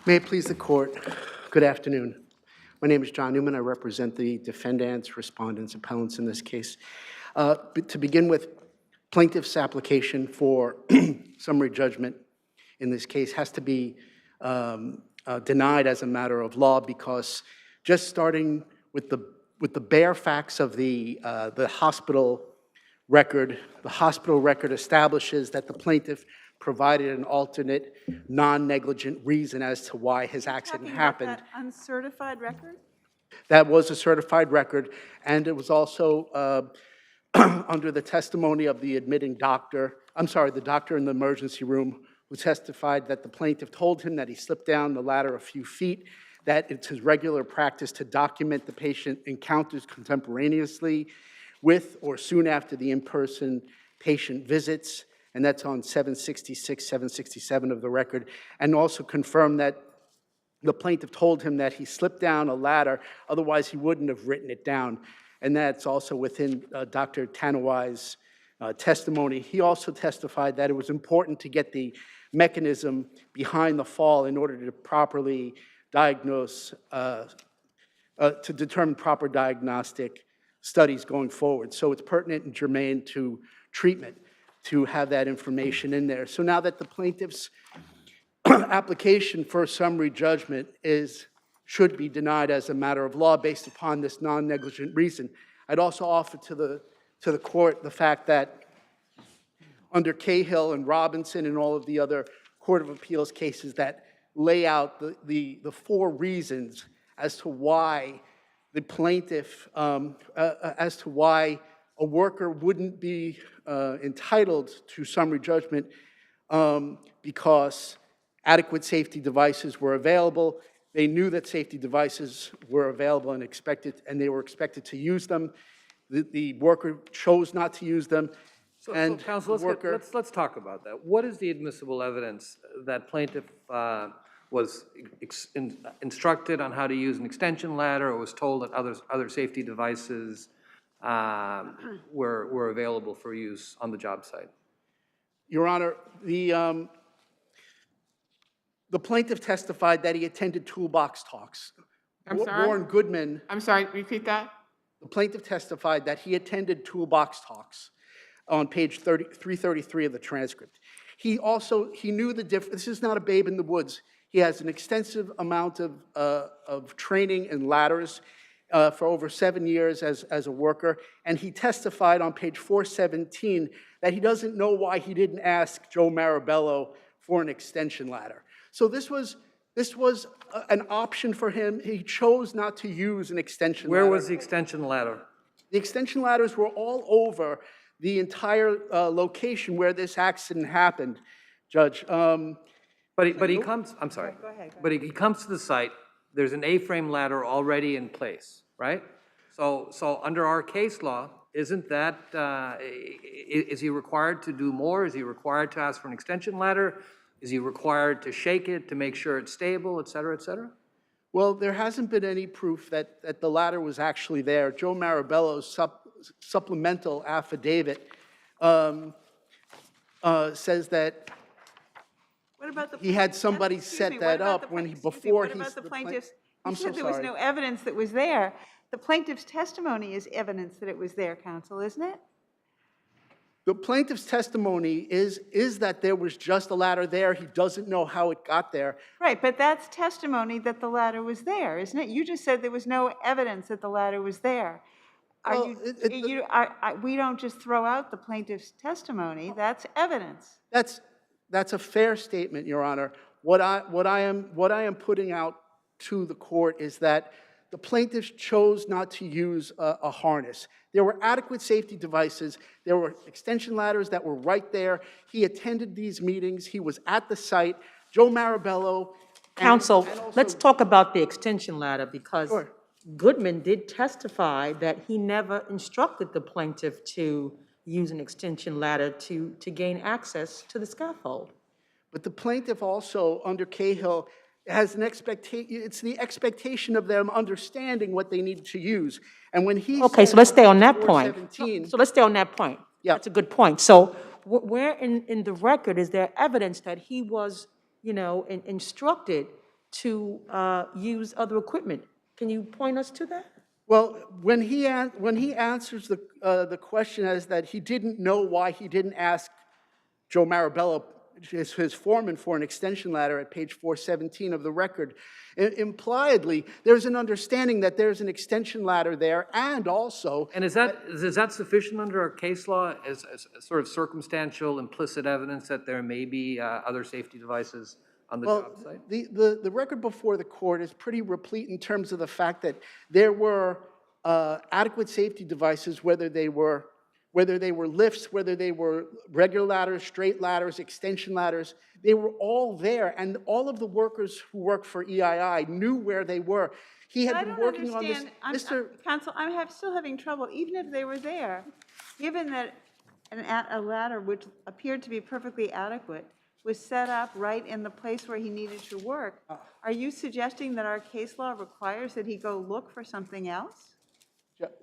May it please the court, good afternoon. My name is John Newman. I represent the defendants, respondents, appellants in this case. To begin with, plaintiff's application for summary judgment in this case has to be denied as a matter of law because just starting with the bare facts of the hospital record, the hospital record establishes that the plaintiff provided an alternate, non-negligent reason as to why his accident happened. That uncertified record? That was a certified record, and it was also under the testimony of the admitting doctor, the doctor in the emergency room, who testified that the plaintiff told him that he slipped down the ladder a few feet, that it's his regular practice to document the patient encounters contemporaneously with or soon after the in-person patient visits, and that's on 766, 767 of the record, and also confirmed that the plaintiff told him that he slipped down a ladder, otherwise he wouldn't have written it down, and that's also within Dr. Tanawai's testimony. He also testified that it was important to get the mechanism behind the fall in order to properly diagnose, to determine proper diagnostic studies going forward. So it's pertinent and germane to treatment to have that information in there. So now that the plaintiff's application for summary judgment should be denied as a matter of law based upon this non-negligent reason, I'd also offer to the court the fact that under Cahill and Robinson and all of the other Court of Appeals cases that lay out the four reasons as to why the plaintiff, as to why a worker wouldn't be entitled to summary judgment because adequate safety devices were available. They knew that safety devices were available and they were expected to use them. The worker chose not to use them. So counsel, let's talk about that. What is the admissible evidence that plaintiff was instructed on how to use an extension ladder or was told that other safety devices were available for use on the job site? Your Honor, the plaintiff testified that he attended toolbox talks. I'm sorry? Warren Goodman. I'm sorry, repeat that? The plaintiff testified that he attended toolbox talks on page 333 of the transcript. He knew the difference. This is not a babe in the woods. He has an extensive amount of training in ladders for over 7 years as a worker, and he testified on page 417 that he doesn't know why he didn't ask Joe Marabello for an extension ladder. So this was an option for him. He chose not to use an extension ladder. Where was the extension ladder? The extension ladders were all over the entire location where this accident happened, Judge. But he comes, I'm sorry. Go ahead. But he comes to the site, there's an A-frame ladder already in place, right? So under our case law, isn't that, is he required to do more? Is he required to ask for an extension ladder? Is he required to shake it to make sure it's stable, et cetera, et cetera? Well, there hasn't been any proof that the ladder was actually there. Joe Marabello's supplemental affidavit says that What about the he had somebody excuse set me, that what about up the when pla- he, excuse me, before what he... about the plaintiff's? I'm You so said there was sorry. no evidence that was there. The plaintiff's testimony is evidence that it was there, counsel, isn't it? The plaintiff's testimony is that there was just a ladder there. He doesn't know how it got there. Right, but that's testimony that the ladder was there, isn't it? You just said there was no evidence that the ladder was there. Well, We don't just throw out the plaintiff's testimony, that's evidence. That's a fair statement, Your Honor. What I am putting out to the court is that the plaintiff chose not to use a harness. There were adequate safety devices. There were extension ladders that were right there. He attended these meetings. He was at the site. Joe Marabello. Counsel, and also- let's talk about the extension ladder because Sure. Goodman did testify that he never instructed the plaintiff to use an extension ladder to gain access to the scaffold. But the plaintiff also, under Cahill, has an expectation. It's the expectation of them understanding what they need to use. And when he Okay, so let's stay on that point. 417 So let's stay on that point. Yeah. That's a good point. So where in the record is there evidence that he was, instructed to use other equipment. Can you point us to that? Well, when he answers the question as that he didn't know why he didn't ask Joe Marabella, his foreman, for an extension ladder at page 417 of the record, impliedly, there's an understanding that there's an extension ladder there, and also... And is that sufficient under our case law as sort of circumstantial, implicit evidence that there may be other safety devices on the job site? The record before the court is pretty replete in terms of the fact that there were adequate safety devices, whether they were lifts, whether they were regular ladders, straight ladders, extension ladders. They were all there, and all of the workers who worked for EII knew where they were. He had been working on this. Counsel, still having trouble, even if they were there, given that a ladder which appeared to be perfectly adequate was set up right in the place where he needed to work. Are you suggesting that our case law requires that he go look for something else?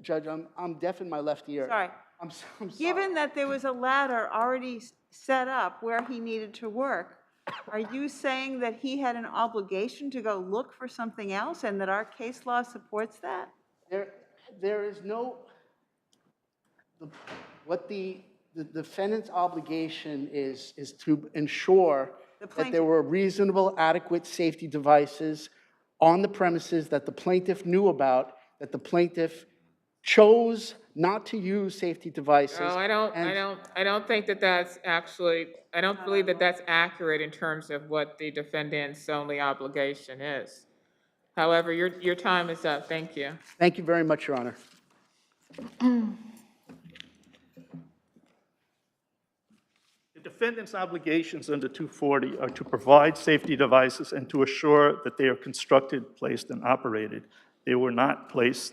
Judge, I'm deaf in my left ear. Sorry. I'm sorry. Given that there was a ladder already set up where he needed to work, are you saying that he had an obligation to go look for something else and that our case law supports that? There is no... What the defendant's obligation is to ensure that there were reasonable, adequate safety devices on the premises that the plaintiff knew about, that the plaintiff chose not to use safety devices. No, I don't think that that's actually, I don't believe that that's accurate in terms of what the defendant's only obligation is. However, your time is up. Thank you. Thank you very much, Your Honor. The defendant's obligations under 240 are to provide safety devices and to assure that they are constructed, placed, and operated. They were not placed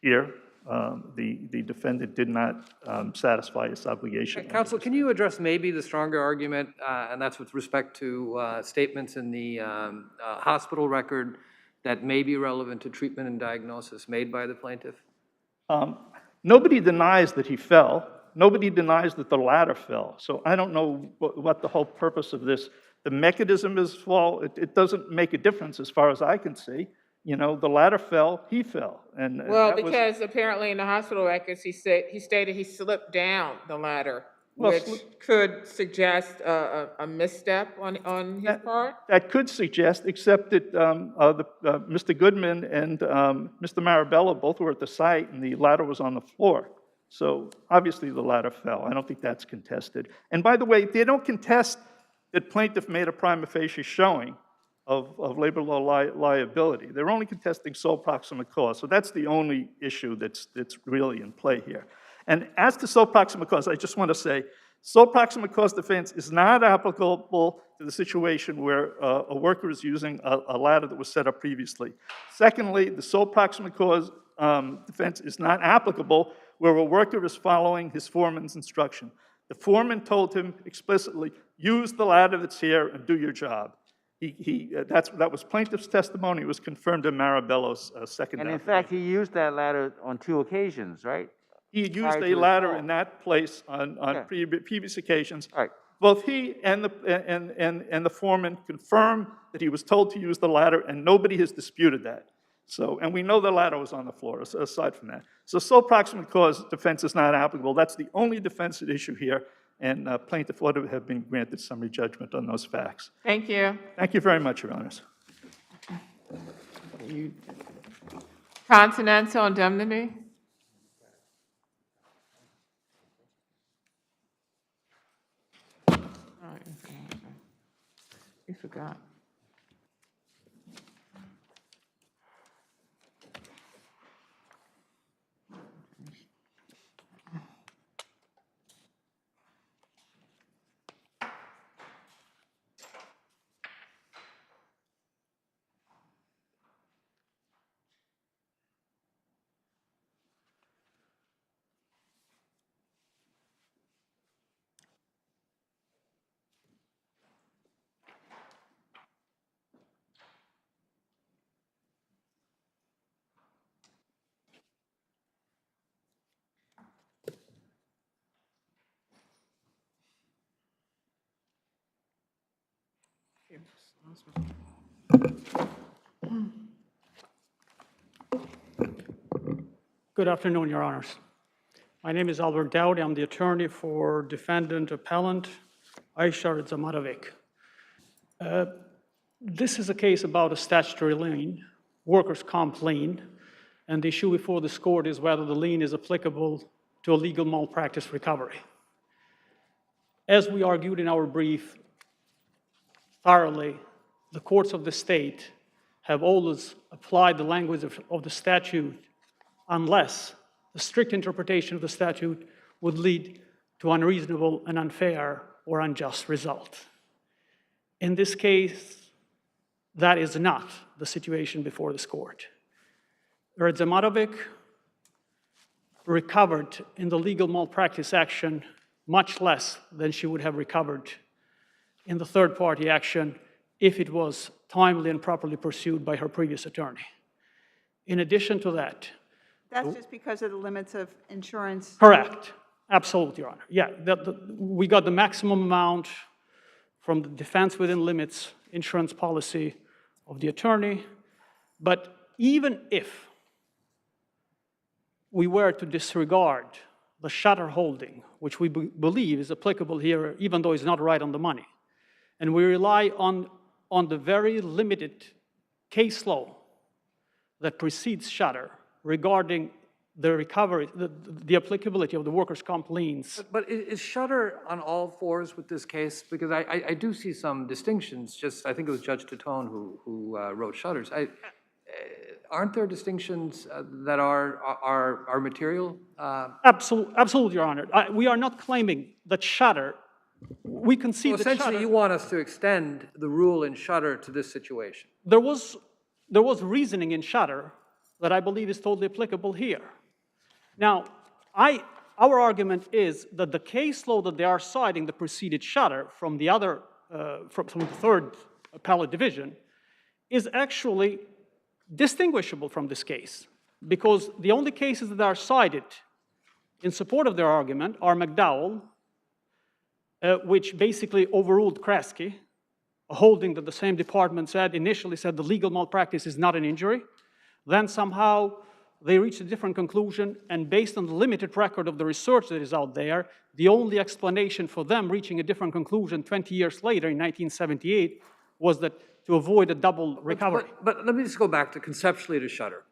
here. The defendant did not satisfy his obligation. Counsel, can you address maybe the stronger argument, and that's with respect to statements in the hospital record that may be relevant to treatment and diagnosis made by the plaintiff? Nobody denies that he fell. Nobody denies that the ladder fell. So I don't know what the whole purpose of this, the mechanism is fall. It doesn't make a difference as far as I can see. You know, the ladder fell, he fell. And Well, because apparently in the hospital records, he stated he slipped down the ladder, which could suggest a misstep on his part. That could suggest, except that Mr. Goodman and Mr. Marabella both were at the site and the ladder was on the floor. So obviously the ladder fell. I don't think that's contested. And by the way, they don't contest that plaintiff made a prima facie showing of labor law liability. They're only contesting sole proximate cause. So that's the only issue that's really in play here. And as to sole proximate cause, I just want to say, sole proximate cause defense is not applicable to the situation where a worker is using a ladder that was set up previously. Secondly, the sole proximate cause defense is not applicable where a worker is following his foreman's instruction. The foreman told him explicitly, use the ladder that's here and do your job. That was plaintiff's testimony. It was confirmed in Marabella's second And in affidavit. fact, he used that ladder on 2 occasions, right? He used a ladder in that place on previous occasions. Right. Both he and the foreman confirmed that he was told to use the ladder, and nobody has disputed that. So, and we know the ladder was on the floor, aside from that. So sole proximate cause defense is not applicable. That's the only defense at issue here, and plaintiff ought to have been granted summary judgment on those facts. Thank you. Thank you very much, Your Honors. Continental indemnity. You forgot. Good afternoon, Your Honors. My name is Albert Dowdy. I'm the attorney for defendant appellant Aisha Zamarovic. This is a case about a statutory lien, workers' comp lien, and the issue before this court is whether the lien is applicable to a legal malpractice recovery. As we argued in our brief thoroughly, the courts of the state have always applied the language of the statute unless the strict interpretation of the statute would lead to unreasonable and unfair or unjust result. In this case, that is not the situation before this court. Zamarovic recovered in the legal malpractice action much less than she would have recovered in the third-party action if it was timely and properly pursued by her previous attorney. In addition to that, That's just because of the limits of insurance. correct, absolutely, Your Honor. Yeah, we got the maximum amount from the defense within limits insurance policy of the attorney, but even if we were to disregard the shutter holding, which we believe is applicable here, even though it's not right on the money, and we rely on the very limited case law that precedes shutter regarding the recovery, the applicability of the workers' comp liens. But is Shutter on all fours with this case? Because I do see some distinctions. Just I think it was Judge Tatone who wrote Shutters. Aren't there distinctions that are material? Absolutely, Your Honor. We are not claiming that Shutter. We concede So that essentially, Shutter. you want us to extend the rule in Shutter to this situation. There was reasoning in Shutter that I believe is totally applicable here. Now, our argument is that the case law that they are citing, the preceded Shutter from the other, from the third appellate division, is actually distinguishable from this case, because the only cases that are cited in support of their argument are McDowell, which basically overruled Kresge, a holding that the same department initially said the legal malpractice is not an injury. Then somehow they reached a different conclusion, and based on the limited record of the research that is out there, the only explanation for them reaching a different conclusion 20 years later in 1978 was that to avoid a double recovery. But let me just go back to conceptually to Shutter.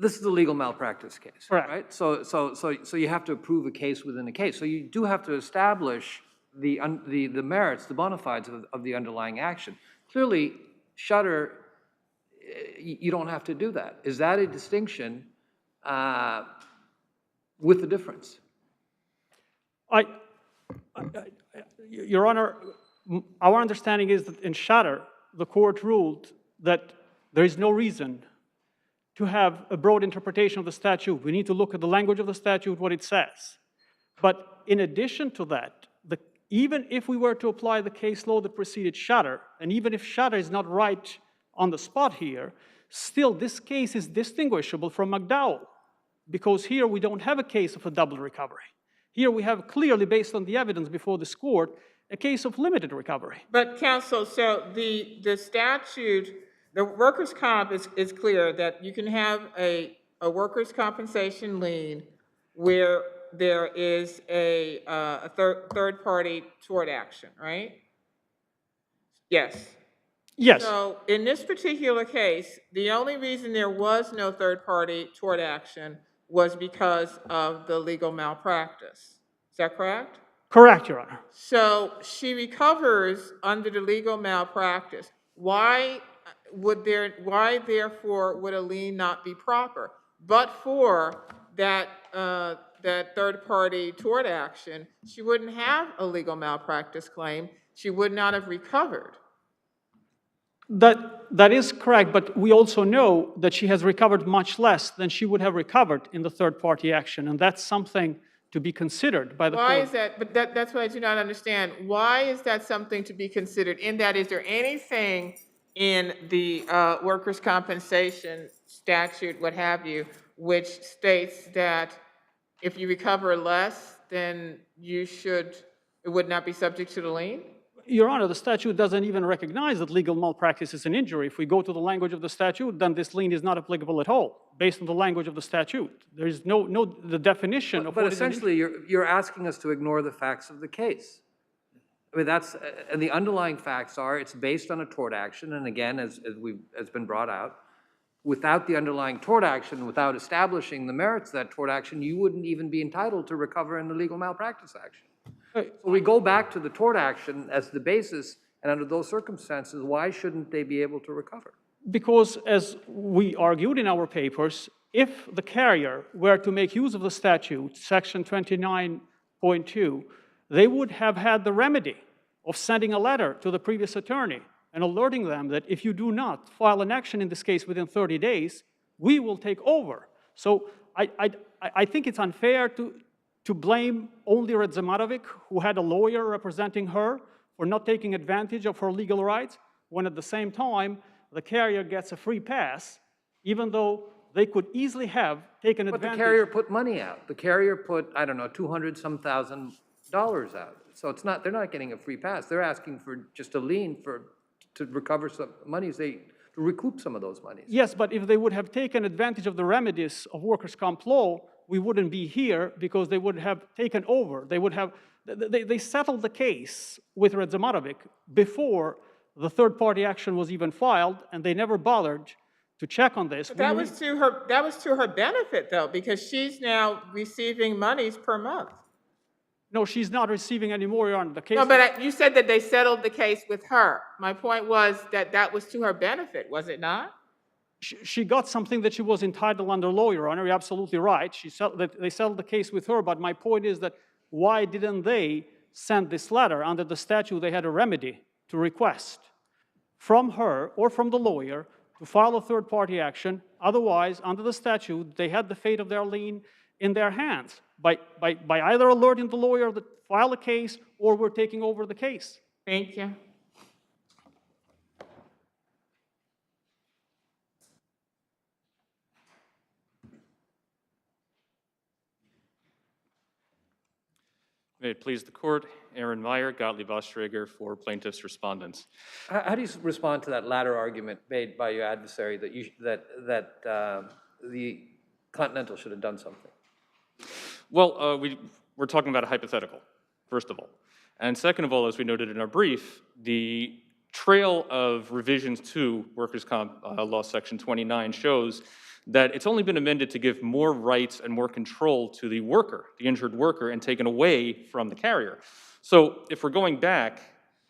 This is a legal malpractice case, Correct. right? So you have to prove a case within a case. So you do have to establish the merits, the bona fides of the underlying action. Clearly, Shutter, you don't have to do that. Is that a distinction with the difference? Your Honor, our understanding is that in Shutter, the court ruled that there is no reason to have a broad interpretation of the statute. We need to look at the language of the statute, what it says. But in addition to that, even if we were to apply the case law that preceded Shutter, and even if Shutter is not right on the spot here, still this case is distinguishable from McDowell, because here we don't have a case of a double recovery. Here we have clearly, based on the evidence before this court, a case of limited recovery. But counsel, so the statute, the workers' comp is clear that you can have a workers' compensation lien where there is a third-party tort action, right? Yes. Yes. So in this particular case, the only reason there was no third-party tort action was because of the legal malpractice. Is that correct? Correct, Your Honor. So she recovers under the legal malpractice. Why therefore would a lien not be proper? But for that third-party tort action, she wouldn't have a legal malpractice claim. She would not have recovered. That is correct, but we also know that she has recovered much less than she would have recovered in the third-party action, and that's something to be considered by the court. Why is that? But that's what I do not understand. Why is that something to be considered? In that, is there anything in the workers' compensation statute, what have you, which states that if you recover less, then it would not be subject to the lien? Your Honor, the statute doesn't even recognize that legal malpractice is an injury. If we go to the language of the statute, then this lien is not applicable at all, based on the language of the statute. There is the definition of But what is an injury. essentially, you're asking us to ignore the facts of the case. I mean, and the underlying facts are, it's based on a tort action, and again, as been brought out, without the underlying tort action, without establishing the merits of that tort action, you wouldn't even be entitled to recover in the legal malpractice action. So we go back to the tort action as the basis, and under those circumstances, why shouldn't they be able to recover? Because as we argued in our papers, if the carrier were to make use of the statute, section 29.2, they would have had the remedy of sending a letter to the previous attorney and alerting them that if you do not file an action in this case within 30 days, we will take over. So I think it's unfair to blame only Redzemarovic, who had a lawyer representing her, for not taking advantage of her legal rights, when at the same time, the carrier gets a free pass, even though they could easily have taken advantage. But the carrier put money out. The carrier put, I don't know, $200,000 out. So it's not, they're not getting a free pass. They're asking for just a lien to recover some monies, to recoup some of those monies. Yes, but if they would have taken advantage of the remedies of workers' comp law, we wouldn't be here because they would have taken over. They would have, they settled the case with Redzemarovic before the third-party action was even filed, and they never bothered to check on this. But that was to her benefit, though, because she's now receiving monies per month. No, she's not receiving any more, Your Honor. The case. No, but you said that they settled the case with her. My point was that that was to her benefit, was it not? She got something that she was entitled under law, Your Honor. You're absolutely right. They settled the case with her, but my point is that why didn't they send this letter? Under the statute, they had a remedy to request from her or from the lawyer to file a third-party action. Otherwise, under the statute, they had the fate of their lien in their hands by either alerting the lawyer to file a case or we're taking over the case. Thank you. May it please the court, Aaron Meyer, Gottlieb Ostrager for plaintiffs' respondents. How do you respond to that latter argument made by your adversary that the Continental should have done something? Well, we're talking about a hypothetical, first of all. And second of all, as we noted in our brief, the trail of revisions to Workers' Comp Law Section 29 shows that it's only been amended to give more rights and more control to the worker, the injured worker, and taken away from the carrier. So if we're going back,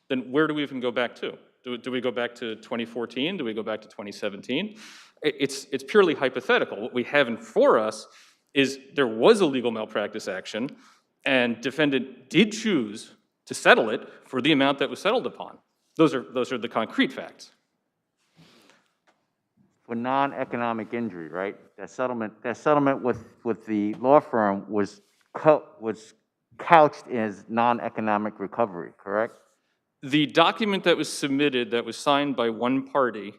then where do we even go back to? Do we go back to 2014? Do we go back to 2017? It's purely hypothetical. What we have in for us is there was a legal malpractice action, and defendant did choose to settle it for the amount that was settled upon. Those are the concrete facts. For non-economic injury, right? That settlement with the law firm was couched as non-economic recovery, correct? The document that was submitted that was signed by one party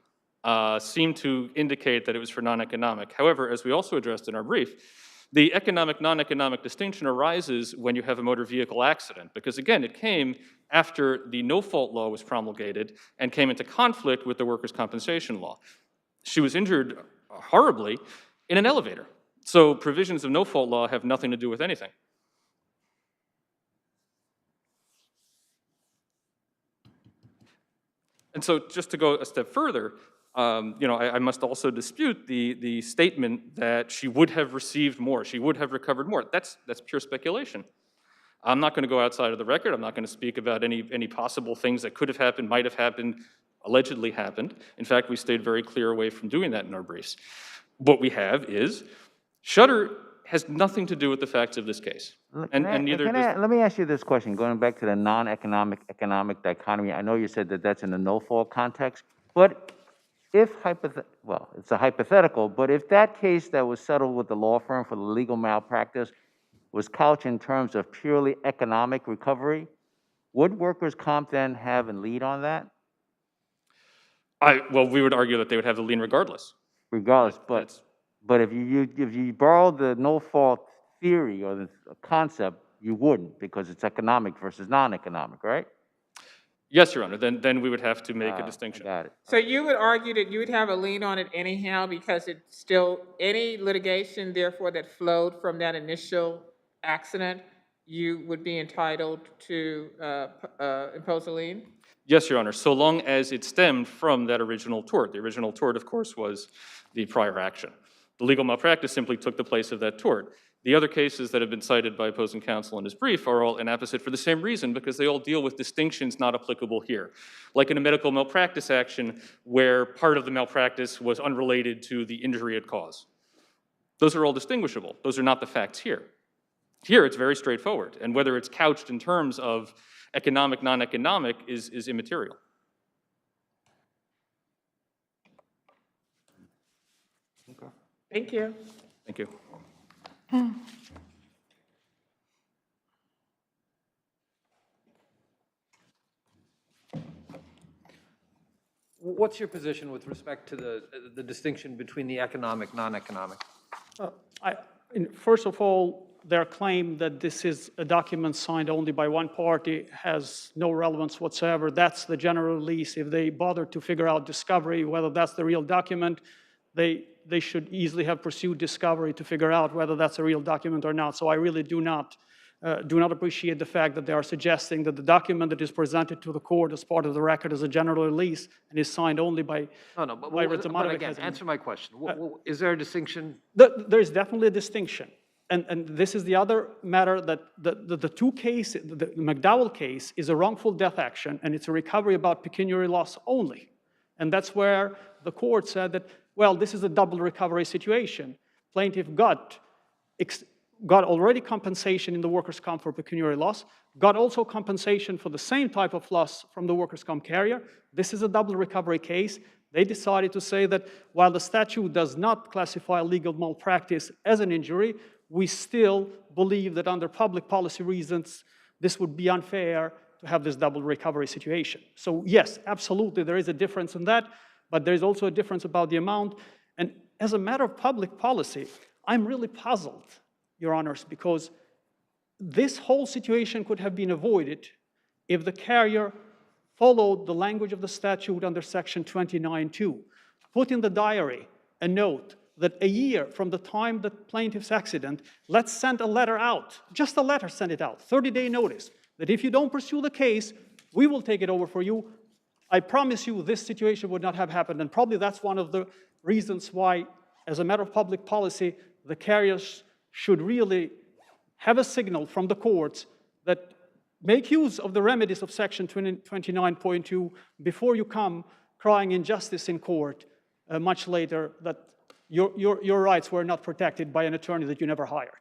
seemed to indicate that it was for non-economic. However, as we also addressed in our brief, the economic-non-economic distinction arises when you have a motor vehicle accident, because again, it came after the no-fault law was promulgated and came into conflict with the workers' compensation law. She was injured horribly in an elevator. So provisions of no-fault law have nothing to do with anything. And so just to go a step further, I must also dispute the statement that she would have received more, she would have recovered more. That's pure speculation. I'm not going to go outside of the record. I'm not going to speak about any possible things that could have happened, might have happened, allegedly happened. In fact, we stayed very clear away from doing that in our briefs. What we have is Shutter has nothing to do with the facts of this case. Let me ask you this question, going back to the non-economic dichotomy. I know you said that that's in the no-fault context, but if it's a hypothetical, but if that case that was settled with the law firm for the legal malpractice was couched in terms of purely economic recovery, would workers' comp then have a lead on that? Well, we would argue that they would have the lien regardless. Regardless, but if you borrow the no-fault theory or the concept, you wouldn't, because it's economic versus non-economic, right? Yes, Your Honor, then we would have to make a distinction. Got it. So you would argue that you would have a lien on it anyhow because it's still, any litigation therefore that flowed from that initial accident, you would be entitled to impose a lien? Yes, Your Honor, so long as it stemmed from that original tort. The original tort, of course, was the prior action. The legal malpractice simply took the place of that tort. The other cases that have been cited by opposing counsel in his brief are all inapposite for the same reason, because they all deal with distinctions not applicable here. Like in a medical malpractice action where part of the malpractice was unrelated to the injury it caused. Those are all distinguishable. Those are not the facts here. Here, it's very straightforward, and whether it's couched in terms of economic, non-economic is immaterial. Thank you. Thank you. What's your position with respect to the distinction between the economic, non-economic? First of all, their claim that this is a document signed only by one party has no relevance whatsoever. That's the general release. If they bother to figure out discovery, whether that's the real document, they should easily have pursued discovery to figure out whether that's a real document or not. So I really do not appreciate the fact that they are suggesting that the document that is presented to the court as part of the record is a general release and is signed only by But again, answer my question. Is there a distinction? There is definitely a distinction. And this is the other matter that the two cases, the McDowell case is a wrongful death action, and it's a recovery about pecuniary loss only. And that's where the court said that, well, this is a double recovery situation. Plaintiff got already compensation in the workers' comp for pecuniary loss, got also compensation for the same type of loss from the workers' comp carrier. This is a double recovery case. They decided to say that while the statute does not classify legal malpractice as an injury, we still believe that under public policy reasons, this would be unfair to have this double recovery situation. So yes, absolutely, there is a difference in that, but there's also a difference about the amount. And as a matter of public policy, I'm really puzzled, Your Honors, because this whole situation could have been avoided if the carrier followed the language of the statute under Section 29(2). Put in the diary a note that a year from the time the plaintiff's accident, let's send a letter out, just a letter, send it out, 30-day notice, that if you don't pursue the case, we will take it over for you. I promise you this situation would not have happened, and probably that's one of the reasons why, as a matter of public policy, the carriers should really have a signal from the courts that make use of the remedies of Section 29.2 before you come crying injustice in court much later that your rights were not protected by an attorney that you never hired.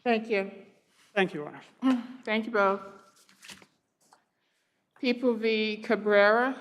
Thank you. Thank you, Your Honor. Thank you both. People v. Cabrera.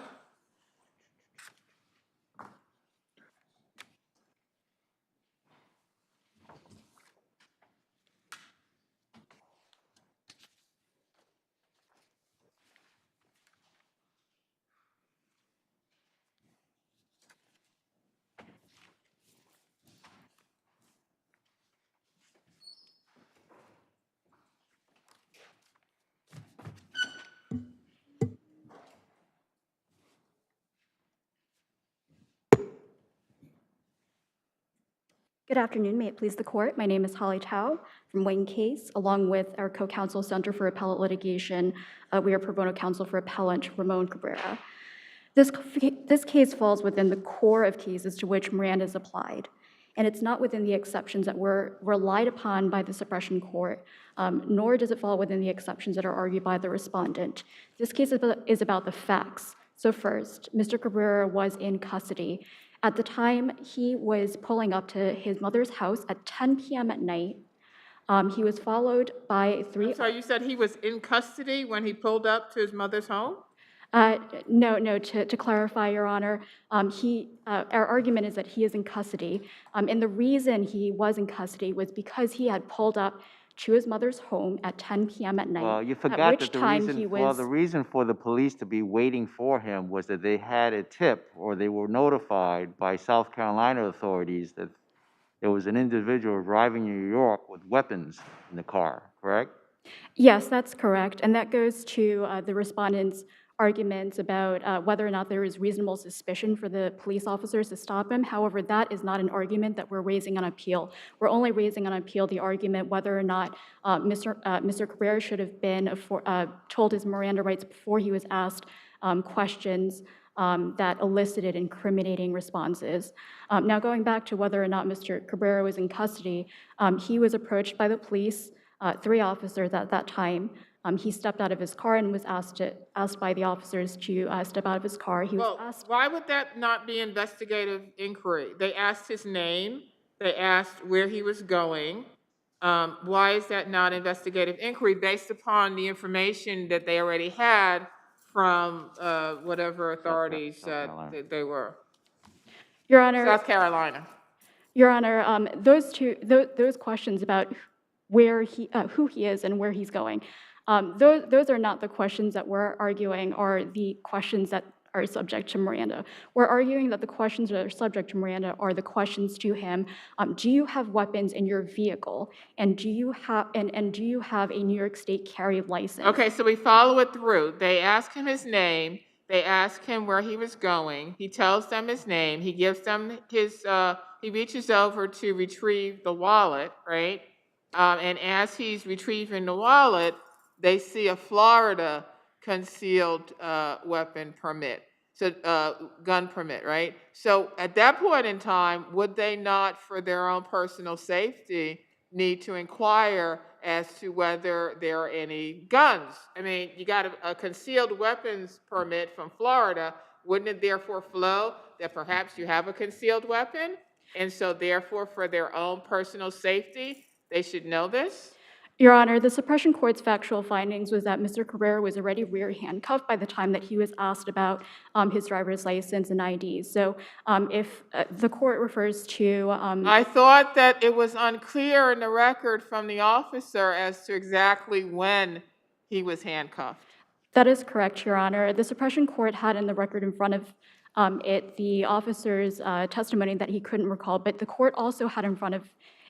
Good afternoon. May it please the court. My name is Holly Tao from Wayne Case, along with our co-counsel Center for Appellate Litigation. We are pro bono counsel for appellant Ramon Cabrera. This case falls within the core of cases to which Miranda is applied, and it's not within the exceptions that were relied upon by the suppression court, nor does it fall within the exceptions that are argued by the respondent. This case is about the facts. So first, Mr. Cabrera was in custody. At the time, he was pulling up to his mother's house at 10 p.m. at night. He was followed by three... So you said he was in custody when he pulled up to his mother's home? No, to clarify, Your Honor, our argument is that he is in custody. And the reason he was in custody was because he had pulled up to his mother's home at 10 p.m. at night. Well, you forgot that the reason for the police to be waiting for him was that they had a tip, or they were notified by South Carolina authorities that there was an individual driving in New York with weapons in the car, correct? Yes, that's correct. And that goes to the respondent's arguments about whether or not there is reasonable suspicion for the police officers to stop him. However, that is not an argument that we're raising on appeal. We're only raising on appeal the argument whether or not Mr. Cabrera should have been told his Miranda rights before he was asked questions that elicited incriminating responses. Now, going back to whether or not Mr. Cabrera was in custody, he was approached by the police, 3 officers at that time. He stepped out of his car and was asked by the officers to step out of his car. He was Well, asked. why would that not be investigative inquiry? They asked his name, they asked where he was going. Why is that not investigative inquiry based upon the information that they already had from whatever authorities they were? Your Honor. South Carolina. Your Honor, those questions about where who he is and where he's going, those are not the questions that we're arguing are the questions that are subject to Miranda. We're arguing that the questions that are subject to Miranda are the questions to him. Do you have weapons in your vehicle? And do you have a New York State carry license? Okay, so we follow it through. They ask him his name. They ask him where he was going. He tells them his name. He gives them his, he reaches over to retrieve the wallet, right? And as he's retrieving the wallet, they see a Florida concealed weapon permit, so gun permit, right? So at that point in time, would they not, for their own personal safety, need to inquire as to whether there are any guns? I mean, you got a concealed weapons permit from Florida. Wouldn't it therefore flow that perhaps you have a concealed weapon? And so therefore, for their own personal safety, they should know this? Your Honor, the suppression court's factual findings was that Mr. Cabrera was already rear handcuffed by the time that he was asked about his driver's license and IDs. So if the court refers to... I thought that it was unclear in the record from the officer as to exactly when he was handcuffed. That is correct, Your Honor. The suppression court had in the record in front of it the officer's testimony that he couldn't recall, but the court also had in front of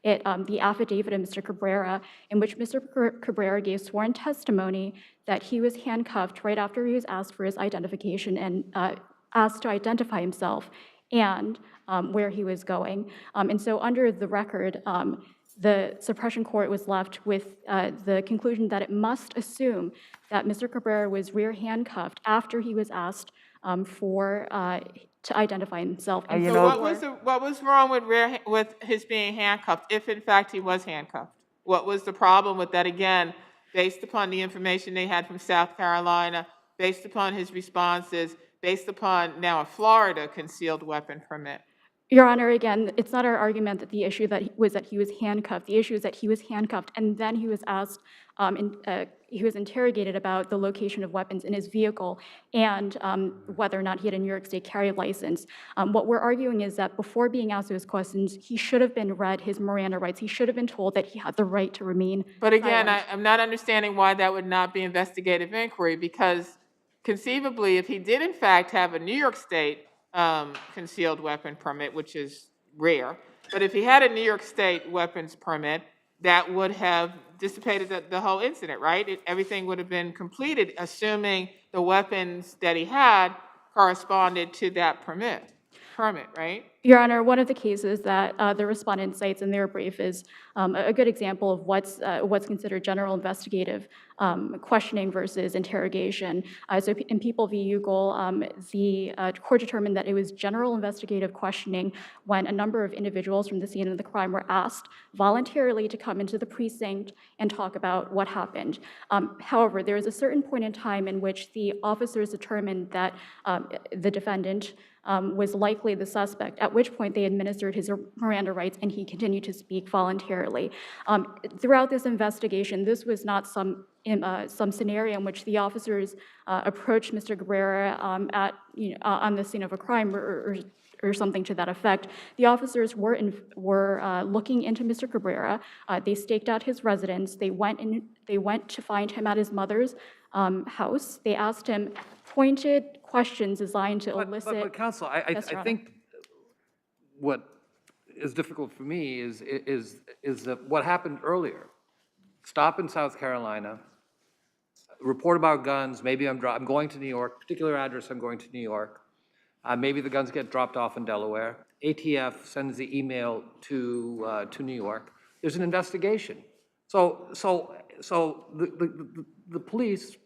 it the affidavit of Mr. Cabrera, in which Mr. Cabrera gave sworn testimony that he was handcuffed right after he was asked for his identification and asked to identify himself and where he was going. And so under the record, the suppression court was left with the conclusion that it must assume that Mr. Cabrera was rear handcuffed after he was asked to identify himself. And so what was wrong with his being handcuffed, if in fact he was handcuffed? What was the problem with that, again, based upon the information they had from South Carolina, based upon his responses, based upon now a Florida concealed weapon permit? Your Honor, again, it's not our argument that the issue was that he was handcuffed. The issue is that he was handcuffed, and then he was asked, he was interrogated about the location of weapons in his vehicle and whether or not he had a New York State carry license. What we're arguing is that before being asked those questions, he should have been read his Miranda rights. He should have been told that he had the right to remain But again, silent. I'm not understanding why that would not be investigative inquiry, because conceivably, if he did in fact have a New York State concealed weapon permit, which is rare, but if he had a New York State weapons permit, that would have dissipated the whole incident, right? Everything would have been completed, assuming the weapons that he had corresponded to that permit, right? Your Honor, one of the cases that the respondent cites in their brief is a good example of what's considered general investigative questioning versus interrogation. So in People v. Ugal, the court determined that it was general investigative questioning when a number of individuals from the scene of the crime were asked voluntarily to come into the precinct and talk about what happened. However, there is a certain point in time in which the officers determined that the defendant was likely the suspect, at which point they administered his Miranda rights and he continued to speak voluntarily. Throughout this investigation, this was not some scenario in which the officers approached Mr. Cabrera on the scene of a crime or something to that effect. The officers were looking into Mr. Cabrera. They staked out his residence. They went to find him at his mother's house. They asked him pointed questions designed to elicit... But counsel, I think what is difficult for me is that what happened earlier. stop in South Carolina, report about guns, maybe I'm going to New York, particular address, I'm going to New York. Maybe the guns get dropped off in Delaware. ATF sends the email to New York. There's an investigation. So the police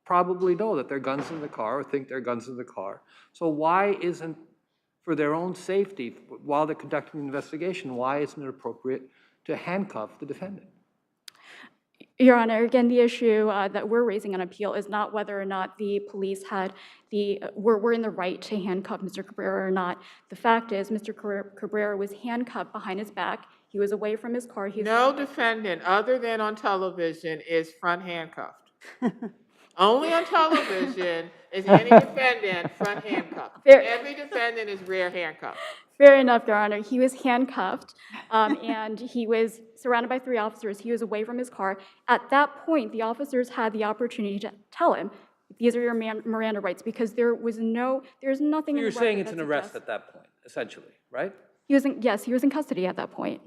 probably know that there are guns in the car or think there are guns in the car. So why isn't, for their own safety, while they're conducting the investigation, why isn't it appropriate to handcuff the defendant? Your Honor, again, the issue that we're raising on appeal is not whether or not the police were in the right to handcuff Mr. Cabrera or not. The fact is, Mr. Cabrera was handcuffed behind his back. He was away from his car. No defendant, other than on television, is front handcuffed. Only on television is any defendant front handcuffed. Every defendant is rear handcuffed. Fair enough, Your Honor. He was handcuffed, and he was surrounded by 3 officers. He was away from his car. At that point, the officers had the opportunity to tell him, these are your Miranda rights, because there's nothing in the record. You're saying it's an arrest at that point, essentially, right? Yes, he was in custody at that point.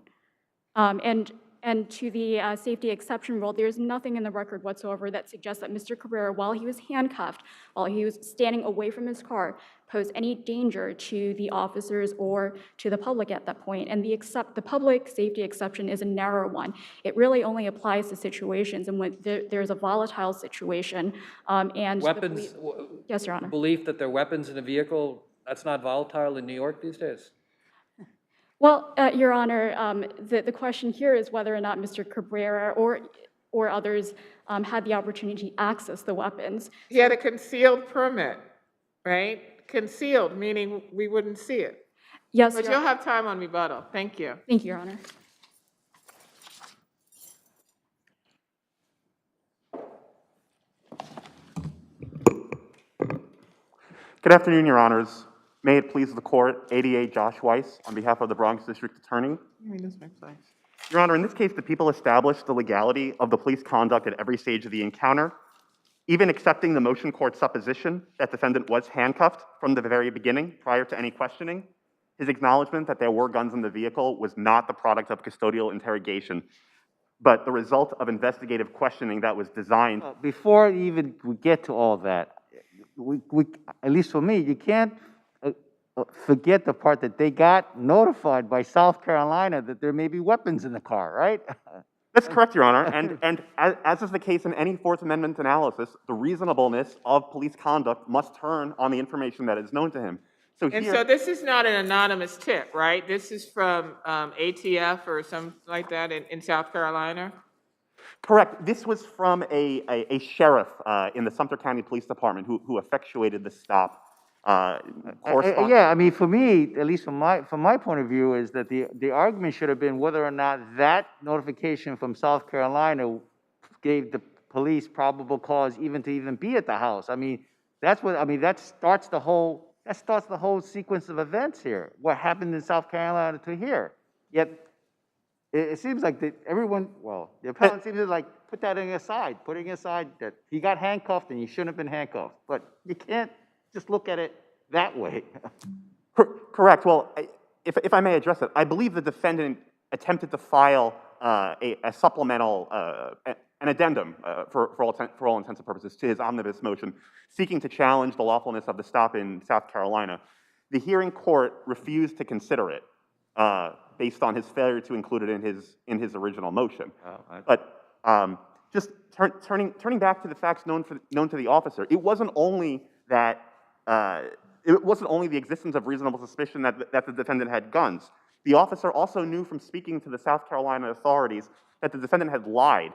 And to the safety exception rule, there's nothing in the record whatsoever that suggests that Mr. Cabrera, while he was handcuffed, while he was standing away from his car, posed any danger to the officers or to the public at that point. And the public safety exception is a narrow one. It really only applies to situations in which there's a volatile situation. And weapons, yes, Your Honor. Belief that there are weapons in a vehicle, that's not volatile in New York these days? Well, Your Honor, the question here is whether or not Mr. Cabrera or others had the opportunity to access the weapons. He had a concealed permit, right? Concealed, meaning we wouldn't see it. Yes, But Your you'll Honor. have time on rebuttal. Thank you. Thank you, Your Honor. Good afternoon, Your Honors. May it please the court, ADA Josh Weiss, on behalf of the Bronx District Attorney. Your Honor, in this case, the people established the legality of the police conduct at every stage of the encounter, even accepting the motion court supposition that defendant was handcuffed from the very beginning, prior to any questioning. His acknowledgement that there were guns in the vehicle was not the product of custodial interrogation, but the result of investigative questioning that was designed. Before even we get to all that, at least for me, you can't forget the part that they got notified by South Carolina that there may be weapons in the car, right? That's correct, Your Honor. And as is the case in any Fourth Amendment analysis, the reasonableness of police conduct must turn on the information that is known to him. So this is not an anonymous tip, right? This is from ATF or something like that in South Carolina? Correct. This was from a sheriff in the Sumter County Police Department who effectuated the stop. Yeah, I mean, for me, at least from my point of view, is that the argument should have been whether or not that notification from South Carolina gave the police probable cause even to be at the house. I mean, that starts the whole sequence of events here. What happened in South Carolina to here? Yet it seems like the appellant seems to putting aside that he got handcuffed and he shouldn't have been handcuffed. But you can't just look at it that way. Correct. Well, if I may address it, I believe the defendant attempted to file a supplemental, an addendum for all intents and purposes to his omnibus motion, seeking to challenge the lawfulness of the stop in South Carolina. The hearing court refused to consider it based on his failure to include it in his original motion. But just turning back to the facts known to the officer, it wasn't only that. It wasn't only the existence of reasonable suspicion that the defendant had guns. The officer also knew from speaking to the South Carolina authorities that the defendant had lied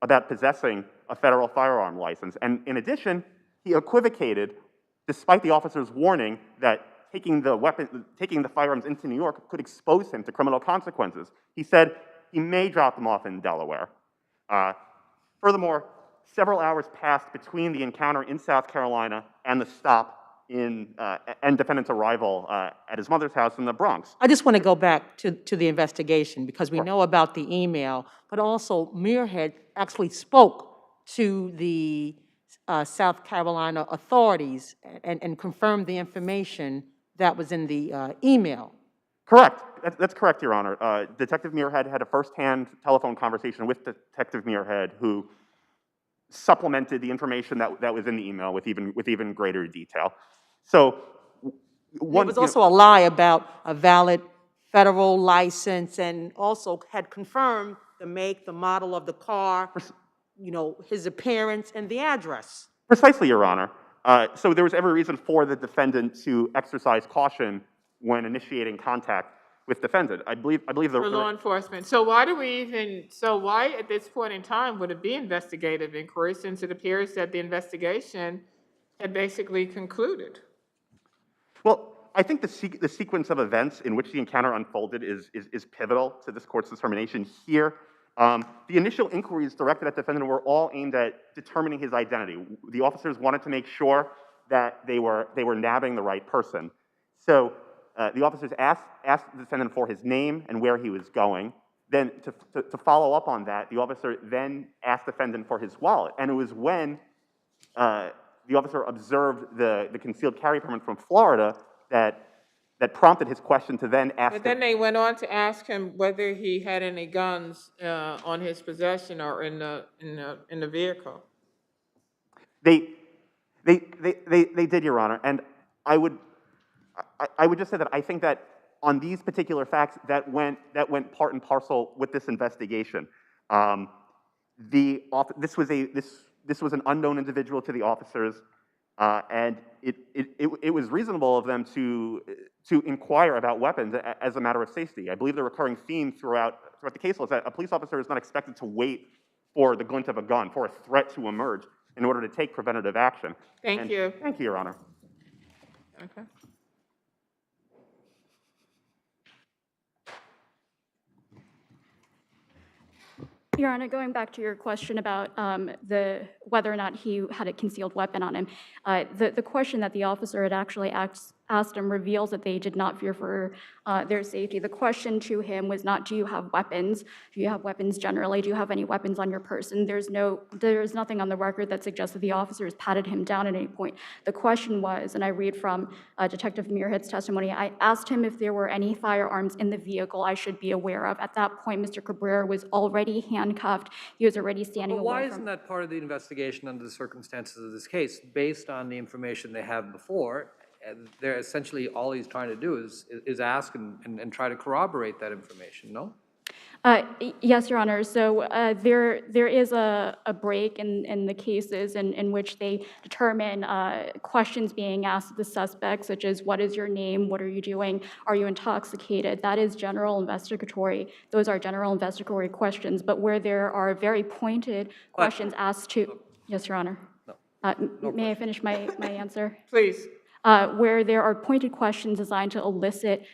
about possessing a federal firearm license. And in addition, he equivocated, despite the officer's warning that taking the firearms into New York could expose him to criminal consequences. He said he may drop them off in Delaware. Furthermore, several hours passed between the encounter in South Carolina and the stop and defendant's arrival at his mother's house in the Bronx. I just want to go back to the investigation because we know about the email, but also Muirhead actually spoke to the South Carolina authorities and confirmed the information that was in the email. Correct. That's correct, Your Honor. Detective Muirhead had a firsthand telephone conversation with Detective Muirhead, who supplemented the information that was in the email with even greater detail. So, There was also a lie about a valid federal license and also had confirmed the make, the model of the car, his appearance and the address. Precisely, Your Honor. So there was every reason for the defendant to exercise caution when initiating contact with defendant. I believe For law enforcement. So why at this point in time would it be investigative inquiry, since it appears that the investigation had basically concluded? Well, I think the sequence of events in which the encounter unfolded is pivotal to this court's determination here. The initial inquiries directed at defendant were all aimed at determining his identity. The officers wanted to make sure that they were nabbing the right person. So the officers asked the defendant for his name and where he was going. Then to follow up on that, the officer then asked the defendant for his wallet. And it was when the officer observed the concealed carry permit from Florida that prompted his question to then ask him. But then they went on to ask him whether he had any guns on his possession or in the vehicle. They did, Your Honor, and I would just say that I think that on these particular facts that went part and parcel with this investigation. This was an unknown individual to the officers, and it was reasonable of them to inquire about weapons as a matter of safety. I believe the recurring theme throughout the case was that a police officer is not expected to wait for the glint of a gun, for a threat to emerge in order to take preventative action. Thank you. Thank you, Your Honor. Okay. Your Honor, going back to your question about whether or not he had a concealed weapon on him, the question that the officer had actually asked him reveals that they did not fear for their safety. The question to him was not, do you have weapons? Do you have weapons generally? Do you have any weapons on your person? There's nothing on the record that suggests that the officers patted him down at any point. The question was, and I read from Detective Muirhead's testimony, I asked him if there were any firearms in the vehicle I should be aware of. At that point, Mr. Cabrera was already handcuffed. He was already standing away from... Why isn't that part of the investigation under the circumstances of this case, based on the information they have before? They're essentially, all he's trying to do is ask and try to corroborate that information, no? Yes, Your Honor. So there is a break in the cases in which they determine questions being asked of the suspect, such as what is your name, what are you doing, are you intoxicated? That is general investigatory. Those are general investigatory questions. But where there are very pointed questions asked to... Yes, Your Honor. No May I finish my answer? Please. Where there are pointed questions designed to elicit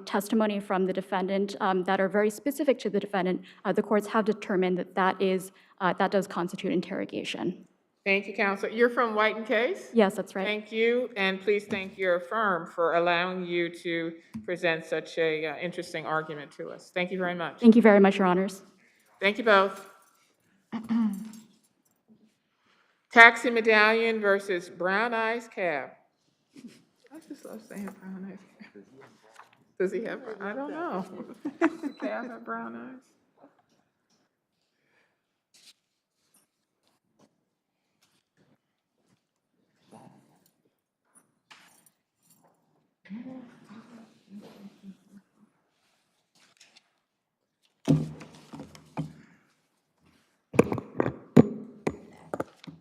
testimony from the defendant that are very specific to the defendant, the courts have determined that that does constitute interrogation. Thank you, Counselor. You're from White and Case? Yes, that's right. Thank you, and please thank your firm for allowing you to present such a interesting argument to us. Thank you very much. Thank you very much, Your Honors. Thank you both. Taxi Medallion versus Brown Eyes Cab. I just love saying brown eyes. Does he have? I don't know. Does the cab have brown eyes?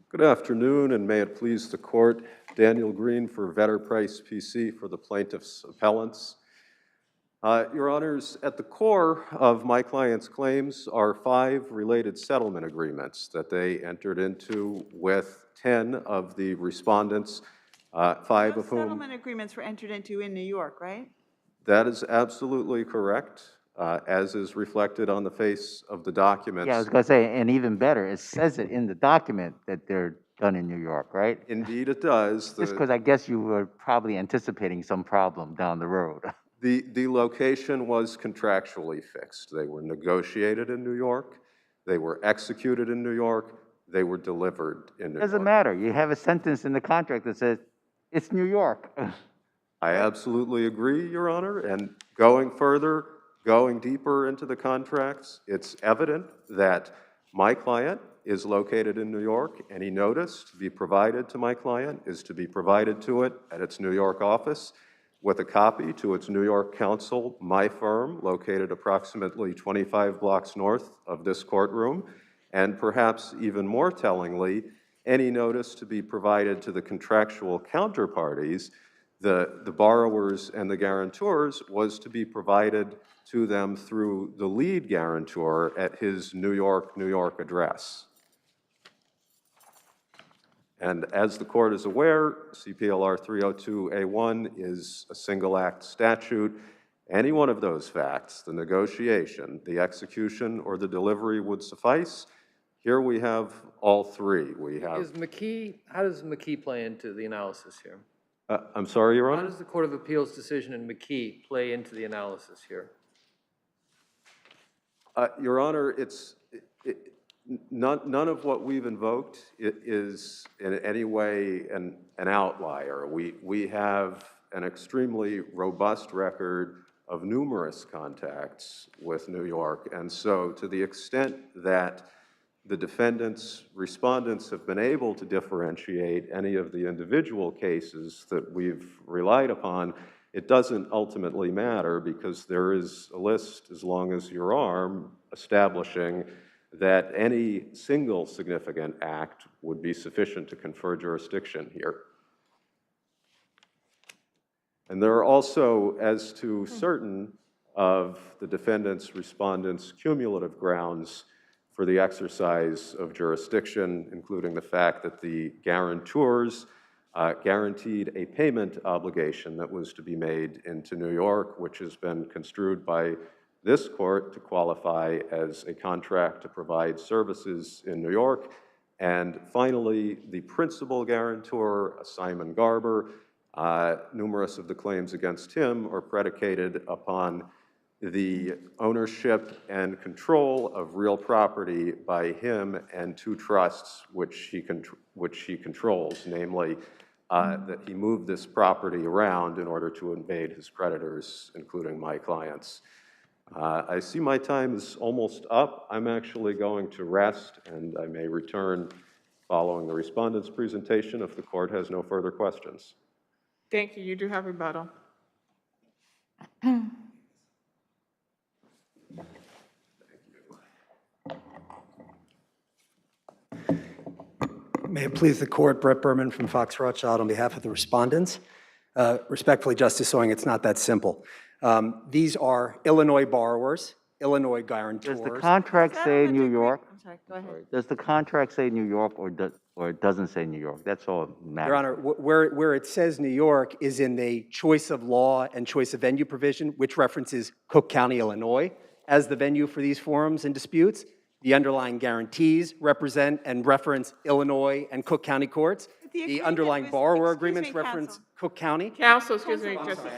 Good afternoon, and may it please the court. Daniel Green for Vetter Price PC for the plaintiff's appellants. Your Honors, at the core of my client's claims are 5 related settlement agreements that they entered into with 10 of the respondents, 5 Those of whom... settlement agreements were entered into in New York, right? That is absolutely correct, as is reflected on the face of the documents. Yeah, I was going to say, and even better, it says it in the document that they're done in New York, right? Indeed it does. Just because I guess you were probably anticipating some problem down the road. The location was contractually fixed. They were negotiated in New York. They were executed in New York. They were delivered in New York. Doesn't matter. You have a sentence in the contract that says, it's New York. I absolutely agree, Your Honor, and going further, going deeper into the contracts, it's evident that my client is located in New York. Any notice to be provided to my client is to be provided to it at its New York office with a copy to its New York counsel, my firm, located approximately 25 blocks north of this courtroom, and perhaps even more tellingly, any notice to be provided to the contractual counterparties, the borrowers and the guarantors, was to be provided to them through the lead guarantor at his New York address. And as the court is aware, CPLR 302A1 is a single act statute. Any one of those facts, the negotiation, the execution, or the delivery would suffice. Here we have all three. We have. How does McKee play into the analysis here? I'm sorry, Your Honor? How does the Court of Appeals decision in McKee play into the analysis here? Your Honor, none of what we've invoked is in any way an outlier. We have an extremely robust record of numerous contacts with New York, and so to the extent that the defendants, respondents have been able to differentiate any of the individual cases that we've relied upon, it doesn't ultimately matter because there is a list as long as your arm establishing that any single significant act would be sufficient to confer jurisdiction here. And there are also, as to certain of the defendants' respondents' cumulative grounds for the exercise of jurisdiction, including the fact that the guarantors guaranteed a payment obligation that was to be made into New York, which has been construed by this court to qualify as a contract to provide services in New York. And finally, the principal guarantor, Simon Garber, numerous of the claims against him are predicated upon the ownership and control of real property by him and two trusts which he controls, namely that he moved this property around in order to evade his creditors, including my clients. I see my time is almost up. I'm actually going to rest, and I may return following the respondent's presentation if the court has no further questions. Thank you. You do have rebuttal. May it please the court, Brett Berman from Fox Rothschild on behalf of the respondents. Respectfully, Justice Soing, it's not that simple. These are Illinois borrowers, Illinois guarantors. Does the contract say New York? I'm sorry, go ahead. Does the contract say New York or it doesn't say New York? That's all that matters. Your Honor, where it says New York is in the choice of law and choice of venue provision, which references Cook County, Illinois, as the venue for these forums and disputes. The underlying guarantees represent and reference Illinois and Cook County courts. The underlying borrower agreements reference Cook County. Counsel, excuse me.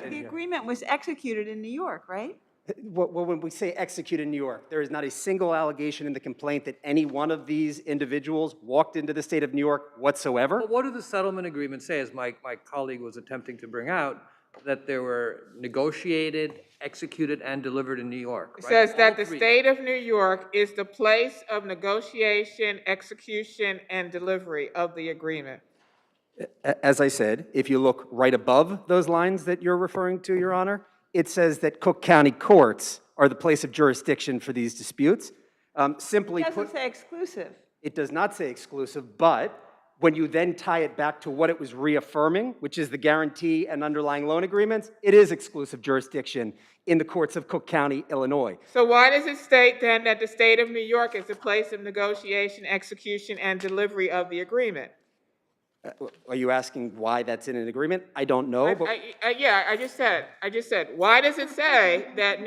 The agreement was executed in New York, right? Well, when we say execute in New York, there is not a single allegation in the complaint that any one of these individuals walked into the state of New York whatsoever. But what do the settlement agreements say, as my colleague was attempting to bring out, that they were negotiated, executed, and delivered in New York? It says that the state of New York is the place of negotiation, execution, and delivery of the agreement. As I said, if you look right above those lines that you're referring to, Your Honor, it says that Cook County courts are the place of jurisdiction for these disputes. Simply It put, doesn't say exclusive. it does not say exclusive, but when you then tie it back to what it was reaffirming, which is the guarantee and underlying loan agreements, it is exclusive jurisdiction in the courts of Cook County, Illinois. So why does it state then that the state of New York is the place of negotiation, execution, and delivery of the agreement? Are you asking why that's in an agreement? I don't know. But Yeah, I just said, why does it say that,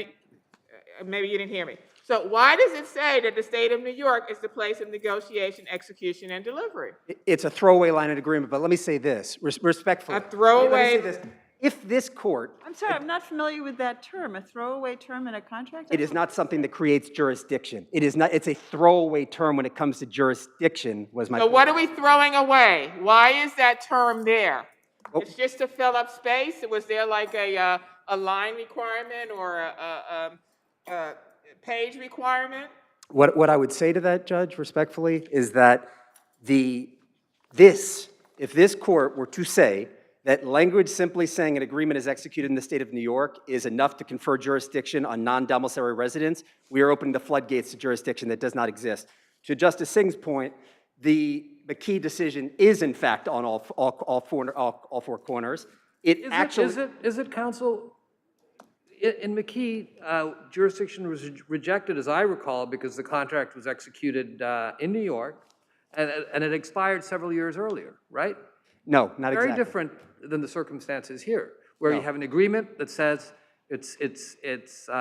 maybe you didn't hear me. So why does it say that the state of New York is the place of negotiation, execution, and delivery? it's a throwaway line of agreement, but let me say this, respectfully. A throwaway. Let me say this. If this court, I'm sorry, I'm not familiar with that term, a throwaway term in a contract? it is not something that creates jurisdiction. It is not, it's a throwaway term when it comes to jurisdiction, was my So point. what are we throwing away? Why is that term there? It's just to fill up space? Was there like a line requirement or a page requirement? What I would say to that, Judge, respectfully, is that if this court were to say that language simply saying an agreement is executed in the state of New York is enough to confer jurisdiction on non-domiciliary residents, we are opening the floodgates to jurisdiction that does not exist. To Justice Singh's point, the McKee decision is in fact on all four corners. Is it, counsel? In McKee, jurisdiction was rejected, as I recall, because the contract was executed in New York, and it expired several years earlier, right? No, not exactly. Very different than the circumstances here, where you have an agreement that says it's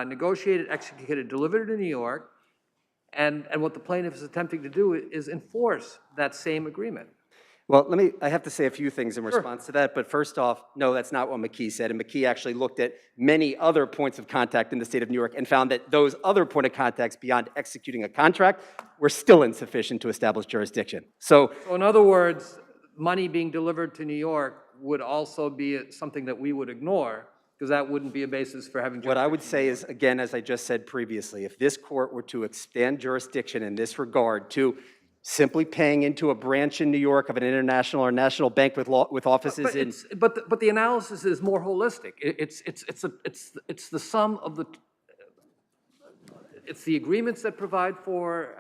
negotiated, executed, delivered in New York, and what the plaintiff is attempting to do is enforce that same agreement. Well, I have to say a few things in response to that, but first off, no, that's not what McKee said, and McKee actually looked at many other points of contact in the state of New York and found that those other point of contacts beyond executing a contract were still insufficient to establish jurisdiction. So in other words, money being delivered to New York would also be something that we would ignore, because that wouldn't be a basis for having jurisdiction. What I would say is, again, as I just said previously, if this court were to extend jurisdiction in this regard to simply paying into a branch in New York of an international or national bank with offices in... But the analysis is more holistic. It's the sum of the... It's the agreements that provide for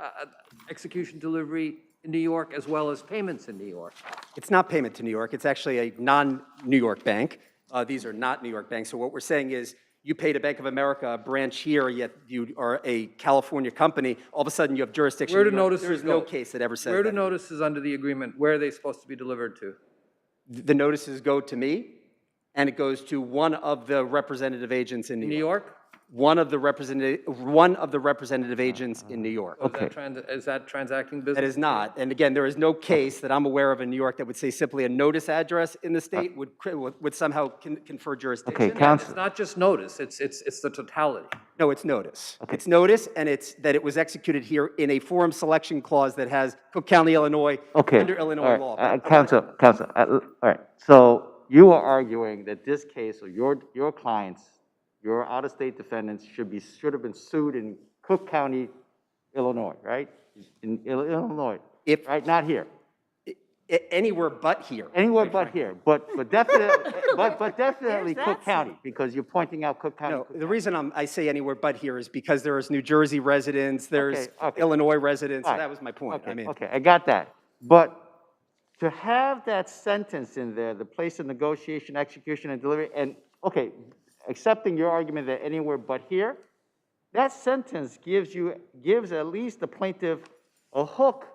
execution delivery in New York as well as payments in New York. It's not payment to New York. It's actually a non-New York bank. These are not New York banks. So what we're saying is you paid a Bank of America a branch here, yet you are a California company. All of a sudden, you have jurisdiction. Where do notices go? There is no case that ever says that. Where do notices under the agreement, where are they supposed to be delivered to? The notices go to me, and it goes to one of the representative agents in New York. One of the representative agents in New York. Okay. Is that transacting business? That is not. And again, there is no case that I'm aware of in New York that would say simply a notice address in the state would somehow confer jurisdiction. Okay, counsel. It's not just notice, it's the totality. No, it's notice. Okay. It's notice, and it's that it was executed here in a forum selection clause that has Cook County, Illinois, under Illinois law. Counsel, all right. So you are arguing that this case, or your clients, your out-of-state defendants should have been sued in Cook County, Illinois, right? In Illinois, right? Not here. Anywhere but here. Anywhere but here, but definitely Cook County, because you're pointing out Cook County. No, the reason I say anywhere but here is because there is New Jersey residents, there's Illinois residents. So that was my point. Okay, I got that. But to have that sentence in there, the place of negotiation, execution, and delivery, and accepting your argument that anywhere but here, that sentence gives at least the plaintiff a hook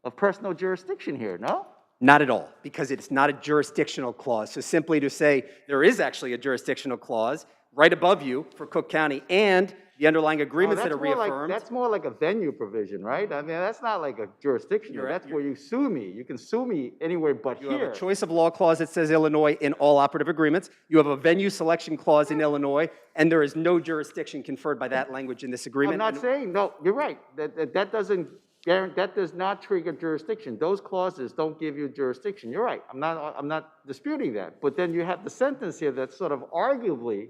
of personal jurisdiction here, no? Not at all, because it's not a jurisdictional clause. So simply to say there is actually a jurisdictional clause right above you for Cook County and the underlying agreements that are reaffirmed. That's more like a venue provision, right? I mean, that's not like a jurisdiction. That's where you sue me. You can sue me anywhere but here. You have a choice of law clause that says Illinois in all operative agreements. You have a venue selection clause in Illinois, and there is no jurisdiction conferred by that language in this agreement. I'm not saying, no, you're right. That does not trigger jurisdiction. Those clauses don't give you jurisdiction. You're right. I'm not disputing that. But then you have the sentence here that sort of arguably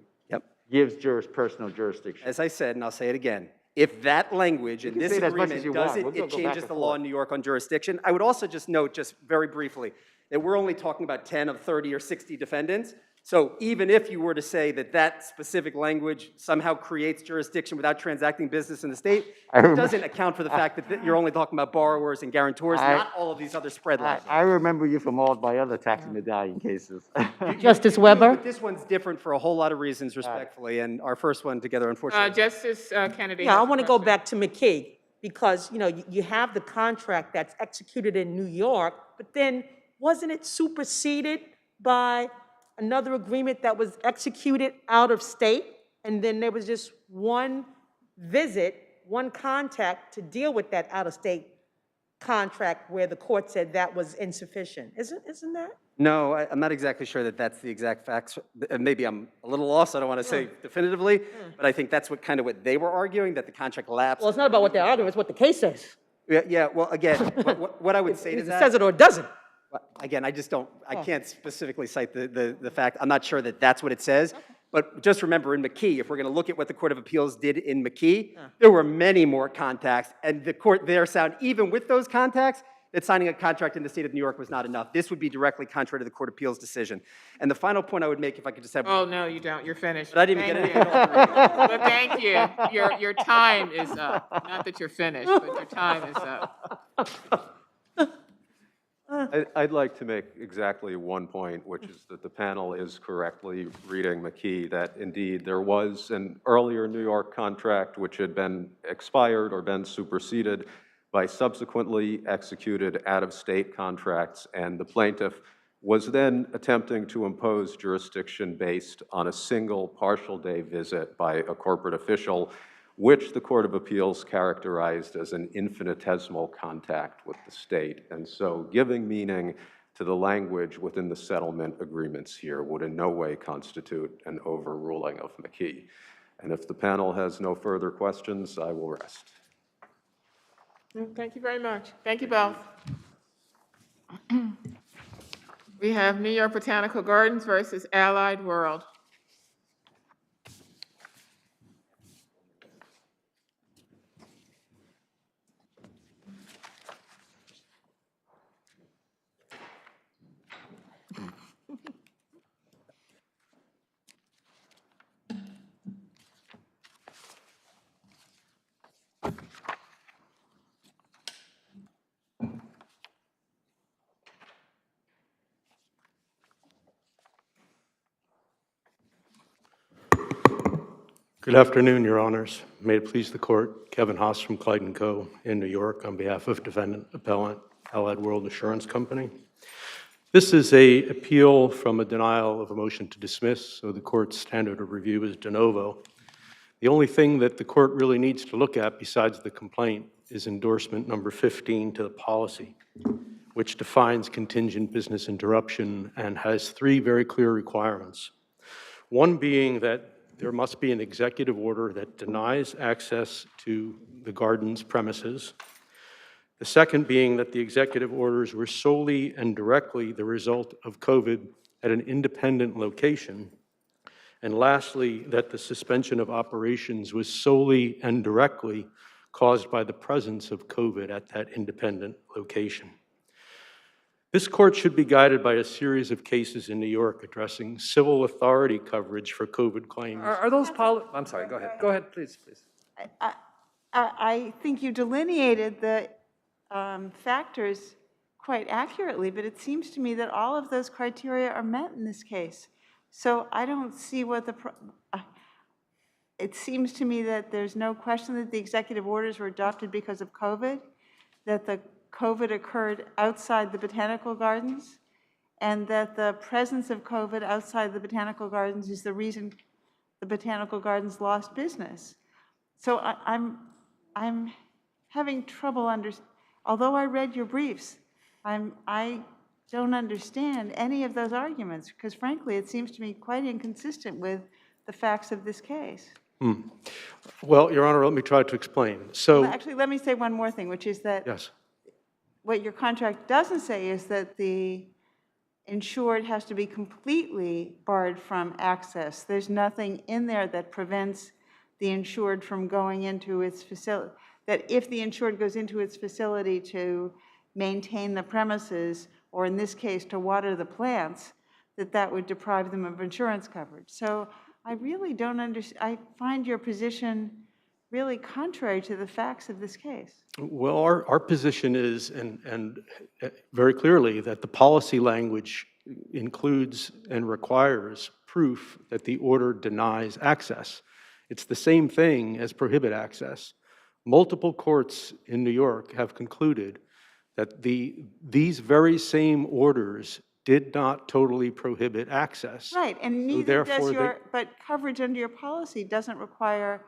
gives personal jurisdiction. As I said, and I'll say it again, if that language in this agreement it changes the law in New York on jurisdiction. I would also just note, just very briefly, that we're only talking about 10 of 30 or 60 defendants. So even if you were to say that that specific language somehow creates jurisdiction without transacting business in the state, it doesn't account for the fact that you're only talking about borrowers and guarantors, not all of these other spread laws. I remember you from all my other tax medallion cases. Justice Weber? But this one's different for a whole lot of reasons, respectfully, and our first one together, unfortunately. Justice Kennedy. Yeah, I want to go back to McKee, because, you have the contract that's executed in New York, but then wasn't it superseded by another agreement that was executed out of state, and then there was just one visit, one contact to deal with that out-of-state contract where the court said that was insufficient. Isn't that? No, I'm not exactly sure that that's the exact facts. Maybe I'm a little lost. I don't want to say definitively, but I think that's what they were arguing, that the contract lapsed. Well, it's not about what they're arguing, it's what the case says. Yeah, well, again, what I would say to that... It says it or it doesn't. Again, I just don't, I can't specifically cite the fact. I'm not sure that that's what it says. But just remember, in McKee, if we're going to look at what the Court of Appeals did in McKee, there were many more contacts, and the court there found, even with those contacts, that signing a contract in the state of New York was not enough. This would be directly contrary to the Court of Appeals decision. And the final point I would make, if I could just have... Oh, no, you don't. You're finished. But I didn't even Thank get you. into it. But thank you. Your time is up. Not that you're finished, but your time is up. I'd like to make exactly one point, which is that the panel is correctly reading McKee, that indeed there was an earlier New York contract which had been expired or been superseded by subsequently executed out-of-state contracts, and the plaintiff was then attempting to impose jurisdiction based on a single partial day visit by a corporate official, which the Court of Appeals characterized as an infinitesimal contact with the state. And so giving meaning to the language within the settlement agreements here would in no way constitute an overruling of McKee. And if the panel has no further questions, I will rest. Thank you very much. Thank you both. We have New York Botanical Gardens versus Allied World. Good afternoon, Your Honors. May it please the Court, Kevin Haas from Clyde & Co. in New York on behalf of Defendant Appellant Allied World Insurance Company. This is an appeal from a denial of a motion to dismiss, so the Court's standard of review is de novo. The only thing that the Court really needs to look at besides the complaint is endorsement number 15 to the policy, which defines contingent business interruption and has three very clear requirements. One being that there must be an executive order that denies access to the garden's premises. The second being that the executive orders were solely and directly the result of COVID at an independent location. And lastly, that the suspension of operations was solely and directly caused by the presence of COVID at that independent location. This Court should be guided by a series of cases in New York addressing civil authority coverage for COVID claims. Are those I'm sorry, go ahead. Go ahead, please. I think you delineated the factors quite accurately, but it seems to me that all of those criteria are met in this case. So I don't see what it seems to me that there's no question that the executive orders were adopted because of COVID, that the COVID occurred outside the botanical gardens, and that the presence of COVID outside the botanical gardens is the reason the botanical gardens lost business. So I'm having trouble although I read your briefs, I don't understand any of those arguments, because frankly, it seems to me quite inconsistent with the facts of this case. Well, Your Honor, let me try to explain. So, actually, let me say one more thing, which is that yes. What your contract doesn't say is that the insured has to be completely barred from access. There's nothing in there that prevents the insured from going into its facility, that if the insured goes into its facility to maintain the premises, or in this case, to water the plants, that would deprive them of insurance coverage. So I really don't understand. I find your position really contrary to the facts of this case. Well, our position is, and very clearly, that the policy language includes and requires proof that the order denies access. It's the same thing as prohibit access. Multiple courts in New York have concluded that these very same orders did not totally prohibit access. Right, and neither does but coverage under your policy doesn't require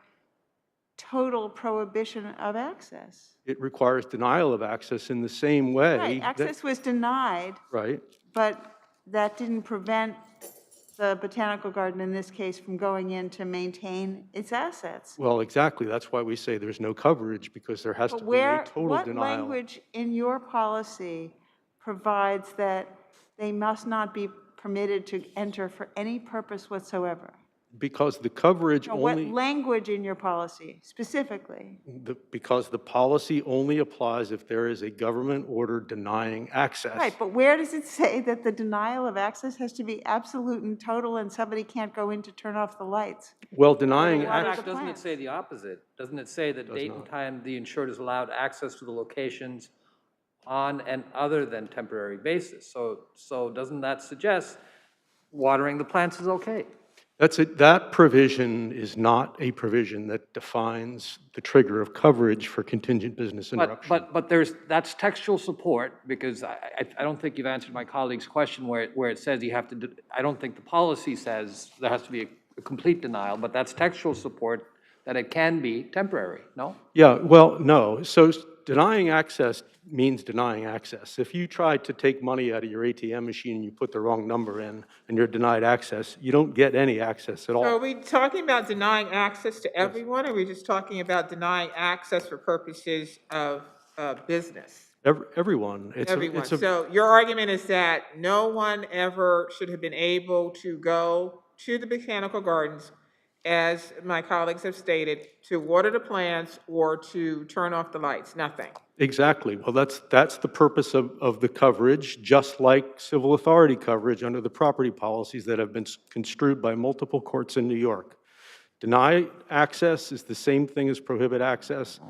total prohibition of access. It requires denial of access in the same way. Right, access was denied. Right. But that didn't prevent the botanical garden, in this case, from going in to maintain its assets. Well, exactly. That's why we say there's no coverage, because there has to be a total what denial. language in your policy provides that they must not be permitted to enter for any purpose whatsoever? Because the coverage No, what only, language in your policy specifically? because the policy only applies if there is a government order denying access. Right, but where does it say that the denial of access has to be absolute and total and somebody can't go in to turn off the lights? Well, denying What are access, the Doesn't it say the opposite? Doesn't it say that date and time the insured is allowed access to the locations on and other than temporary basis? So doesn't that suggest watering the plants is okay? that provision is not a provision that defines the trigger of coverage for contingent business interruption. But that's textual support, because I don't think you've answered my colleague's question where it says you have to, I don't think the policy says there has to be a complete denial, but that's textual support that it can be temporary, no? Yeah, well, no. So denying access means denying access. If you try to take money out of your ATM machine and you put the wrong number in and you're denied access, you don't get any access at all. So are we talking about denying access to everyone, or are we just talking about denying access for purposes of business? Everyone. Everyone. So your argument is that no one ever should have been able to go to the botanical gardens, as my colleagues have stated, to water the plants or to turn off the lights, nothing. Exactly. Well, that's the purpose of the coverage, just like civil authority coverage under the property policies that have been construed by multiple courts in New York. Deny access is the same thing as prohibit access.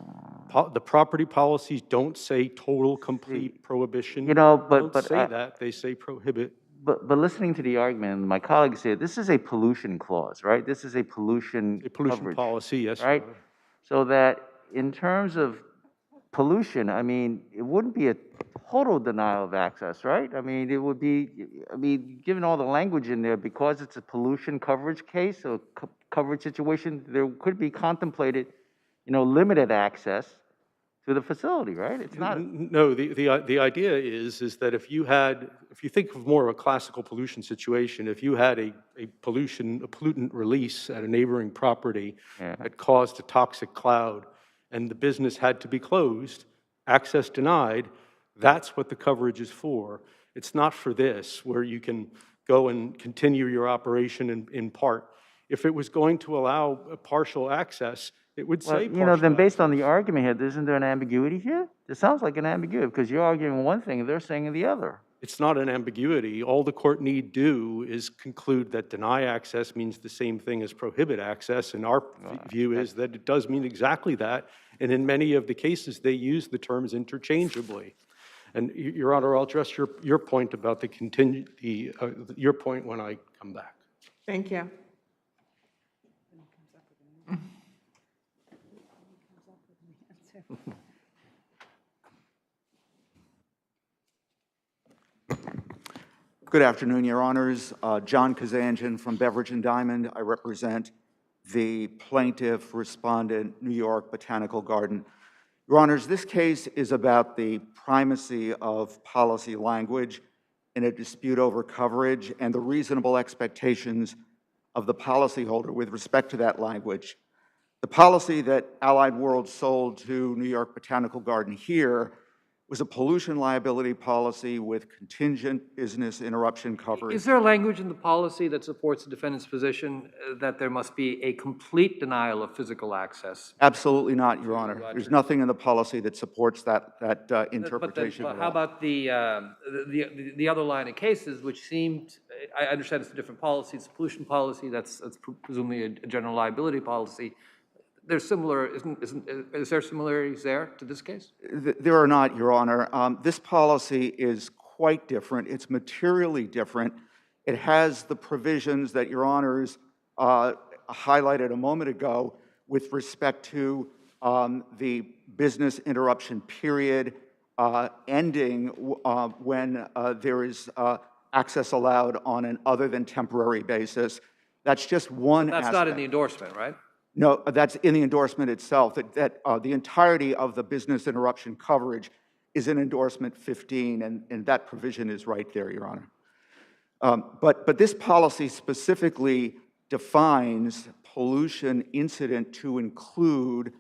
The property policies don't say total, complete prohibition. You know, They don't say that. They say prohibit. But listening to the argument, my colleagues say this is a pollution clause, right? This is a pollution coverage, policy, yes. right? So that in terms of pollution, I mean, it wouldn't be a total denial of access, right? I mean, it would be, given all the language in there, because it's a pollution coverage case or coverage situation, there could be contemplated, limited access to the facility, right? It's not. No, the idea is that if you think of more of a classical pollution situation, if you had a pollutant release at a neighboring property that caused a toxic cloud and the business had to be closed, access denied, that's what the coverage is for. It's not for this, where you can go and continue your operation in part. If it was going to allow a partial access, it would say partial then based on the argument here, isn't there an ambiguity here? It sounds like an ambiguity, because you're arguing one thing and they're saying the other. It's not an ambiguity. All the court need do is conclude that deny access means the same thing as prohibit access, and our view is that it does mean exactly that, and in many of the cases, they use the terms interchangeably. And Your Honor, I'll address your point about your point when I come back. Thank you. Good afternoon, Your Honors. John Kazanjian from Beveridge and Diamond. I represent the plaintiff respondent, New York Botanical Garden. Your Honors, this case is about the primacy of policy language in a dispute over coverage and the reasonable expectations of the policyholder with respect to that language. The policy that Allied World sold to New York Botanical Garden here was a pollution liability policy with contingent business interruption coverage. Is there language in the policy that supports the defendant's position that there must be a complete denial of physical access? Absolutely not, Your Honor. There's nothing in the policy that supports that interpretation. But how about the other line of cases, which seemed, I understand it's a different policy, it's a pollution policy, that's presumably a general liability policy. There's similar, is there similarities there to this case? There are not, Your Honor. This policy is quite different. It's materially different. It has the provisions that Your Honors highlighted a moment ago with respect to the business interruption period ending when there is access allowed on an other than temporary basis. That's just one aspect. That's not in the endorsement, right? No, that's in the endorsement itself, that the entirety of the business interruption coverage is in endorsement 15, and that provision is right there, Your Honor. But this policy specifically defines pollution incident to include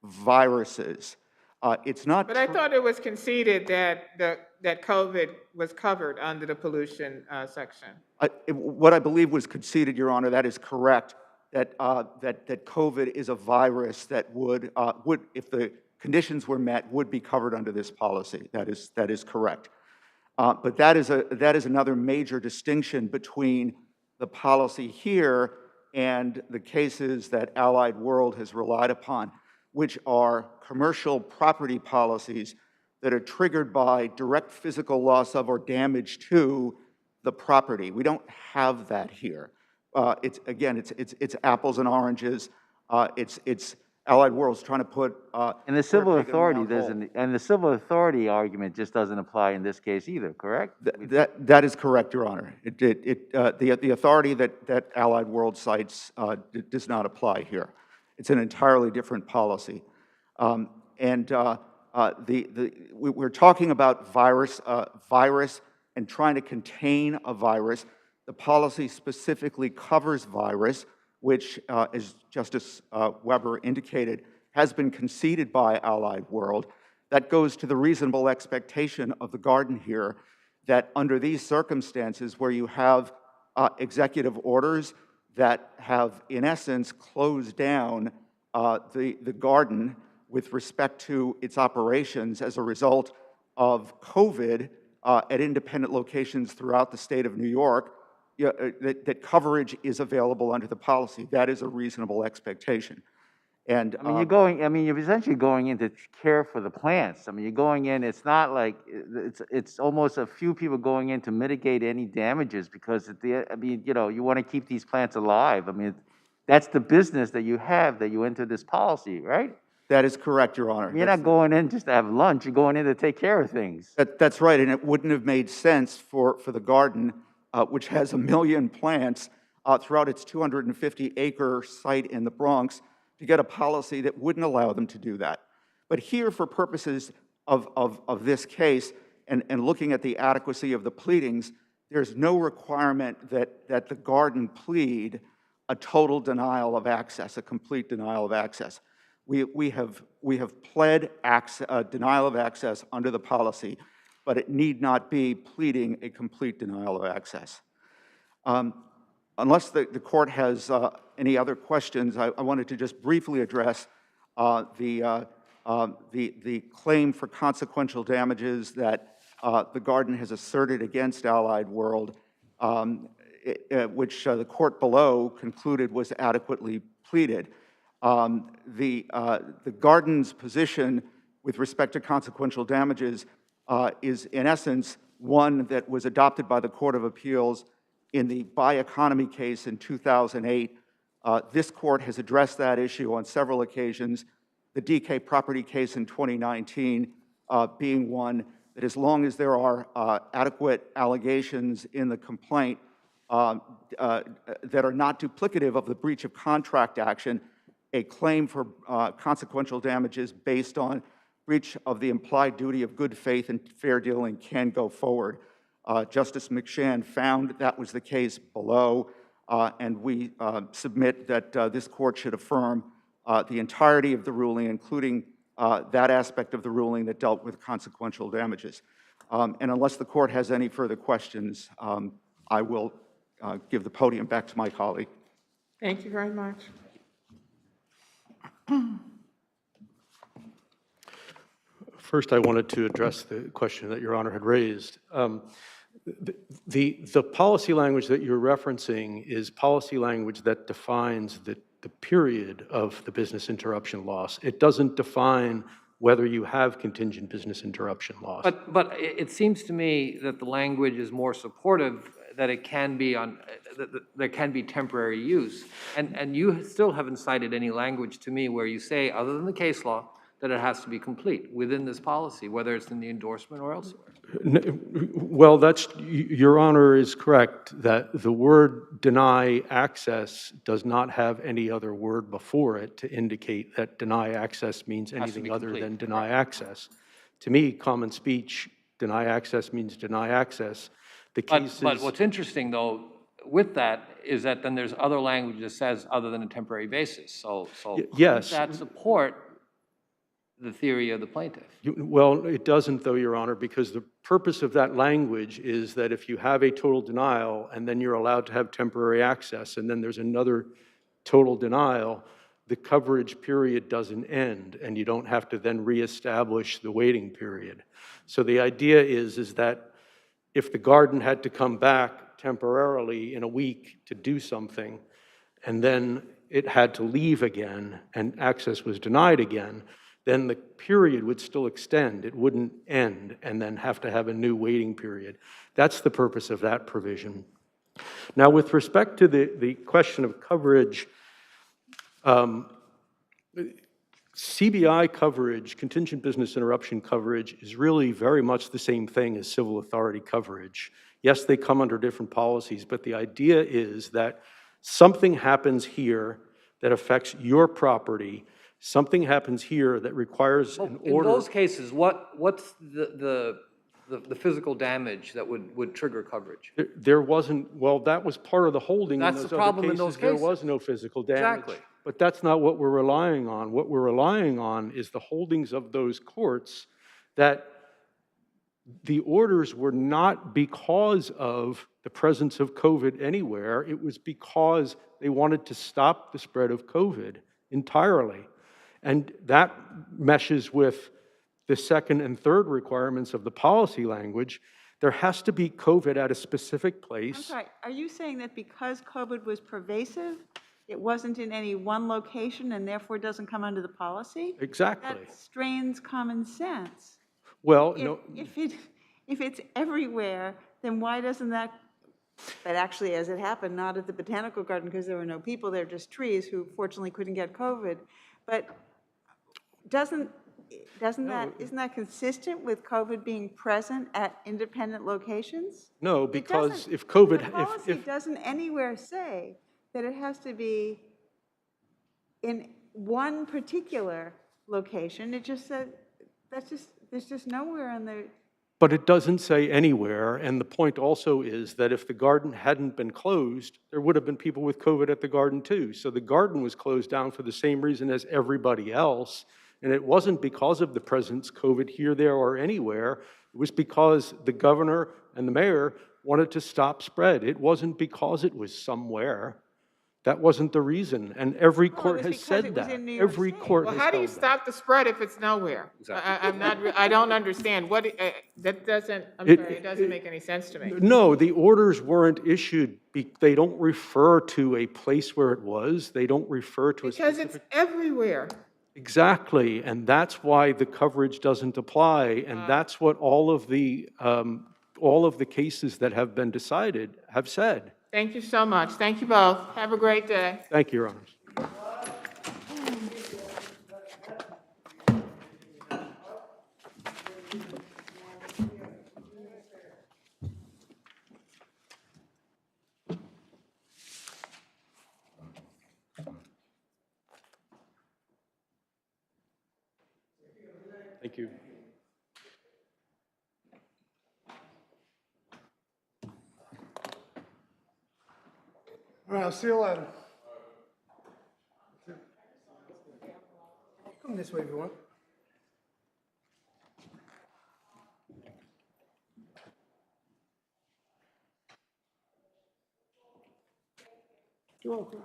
viruses. It's not But I thought it was conceded that that COVID was covered under the pollution section. What I believe was conceded, Your Honor, that is correct, that COVID is a virus that would, if the conditions were met, would be covered under this policy. That is correct. But that is another major distinction between the policy here and the cases that Allied World has relied upon, which are commercial property policies that are triggered by direct physical loss of or damage to the property. We don't have that here. It's apples and oranges. It's Allied World's trying to put. And the civil authority doesn't, and the civil authority argument just doesn't apply in this case either, correct? That is correct, Your Honor. The authority that Allied World cites does not apply here. It's an entirely different policy. We're talking about virus and trying to contain a virus. The policy specifically covers virus, which, as Justice Weber indicated, has been conceded by Allied World. That goes to the reasonable expectation of the garden here that under these circumstances where you have executive orders that have, in essence, closed down the garden with respect to its operations as a result of COVID at independent locations throughout the state of New York, that coverage is available under the policy. That is a reasonable expectation. And you're essentially going in to care for the plants. I mean, you're going in, it's not like, it's almost a few people going in to mitigate any damages because you want to keep these plants alive. I mean, that's the business that you have, that you enter this policy, right? That is correct, Your Honor. You're not going in just to have lunch, you're going in to take care of things. That's right, and it wouldn't have made sense for the garden, which has 1 million plants throughout its 250-acre site in the Bronx, to get a policy that wouldn't allow them to do that. But here, for purposes of this case, and looking at the adequacy of the pleadings, there's no requirement that the garden plead a total denial of access, a complete denial of access. We have pled denial of access under the policy, but it need not be pleading a complete denial of access. Unless the court has any other questions, I wanted to just briefly address the claim for consequential damages that the garden has asserted against Allied World, which the court below concluded was adequately pleaded. The garden's position with respect to consequential damages is, in essence, one that was adopted by the Court of Appeals in the By-Economy case in 2008. This court has addressed that issue on several occasions, the DK property case in 2019 being one that, as long as there are adequate allegations in the complaint that are not duplicative of the breach of contract action, a claim for consequential damages based on breach of the implied duty of good faith and fair dealing can go forward. Justice McShann found that was the case below, and we submit that this court should affirm the entirety of the ruling, including that aspect of the ruling that dealt with consequential damages. And unless the court has any further questions, I will give the podium back to my colleague. Thank you very much. First, I wanted to address the question that Your Honor had raised. The policy language that you're referencing is policy language that defines the period of the business interruption loss. It doesn't define whether you have contingent business interruption loss. But it seems to me that the language is more supportive, that it can be there can be temporary use. And you still haven't cited any language to me where you say, other than the case law, that it has to be complete within this policy, whether it's in the endorsement or elsewhere. Well, Your Honor is correct that the word deny access does not have any other word before it to indicate that deny access means anything other than deny access. To me, common speech, deny access means deny access. But what's interesting, though, with that is that then there's other language that says other than a temporary basis. So yes, that support the theory of the plaintiff. Well, it doesn't though, Your Honor, because the purpose of that language is that if you have a total denial and then you're allowed to have temporary access and then there's another total denial, the coverage period doesn't end and you don't have to then reestablish the waiting period. So the idea is that if the garden had to come back temporarily in a week to do something and then it had to leave again and access was denied again, then the period would still extend. It wouldn't end and then have to have a new waiting period. That's the purpose of that provision. Now, with respect to the question of coverage, CBI coverage, contingent business interruption coverage, is really very much the same thing as civil authority coverage. Yes, they come under different policies, but the idea is that something happens here that affects your property. Something happens here that requires an order. In those cases, what's the physical damage that would trigger coverage? There wasn't, well, that was part of the holding. That's the problem in those cases. There was no physical damage. Exactly. But that's not what we're relying on. What we're relying on is the holdings of those courts that the orders were not because of the presence of COVID anywhere. It was because they wanted to stop the spread of COVID entirely. And that meshes with the second and third requirements of the policy language. There has to be COVID at a specific place. I'm sorry, are you saying that because COVID was pervasive, it wasn't in any one location and therefore doesn't come under the policy? Exactly. That strains common sense. Well, no. If it's everywhere, then why doesn't that, but actually as it happened, not at the botanical garden because there were no people there, just trees who fortunately couldn't get COVID. But isn't that consistent with COVID being present at independent locations? No, because if COVID, the policy doesn't anywhere say that it has to be in one particular location. It just said, there's just nowhere in the. But it doesn't say anywhere, and the point also is that if the garden hadn't been closed, there would have been people with COVID at the garden too. So the garden was closed down for the same reason as everybody else, and it wasn't because of the presence COVID here, there, or anywhere. It was because the governor and the mayor wanted to stop spread. It wasn't because it was somewhere. That wasn't the reason, and every court has said that. Every court has Well, how do you held that. stop the spread if it's nowhere? Exactly. I don't understand. That doesn't, it doesn't make any sense to me. No, the orders weren't issued. They don't refer to a place where it was. They don't refer to a Because specific. it's everywhere. Exactly, and that's why the coverage doesn't apply, and that's what all of the cases that have been decided have said. Thank you so much. Thank you both. Have a great day. Thank you, Your Honors. Thank you. All right, I'll see you later. Come this way if you want. You're welcome.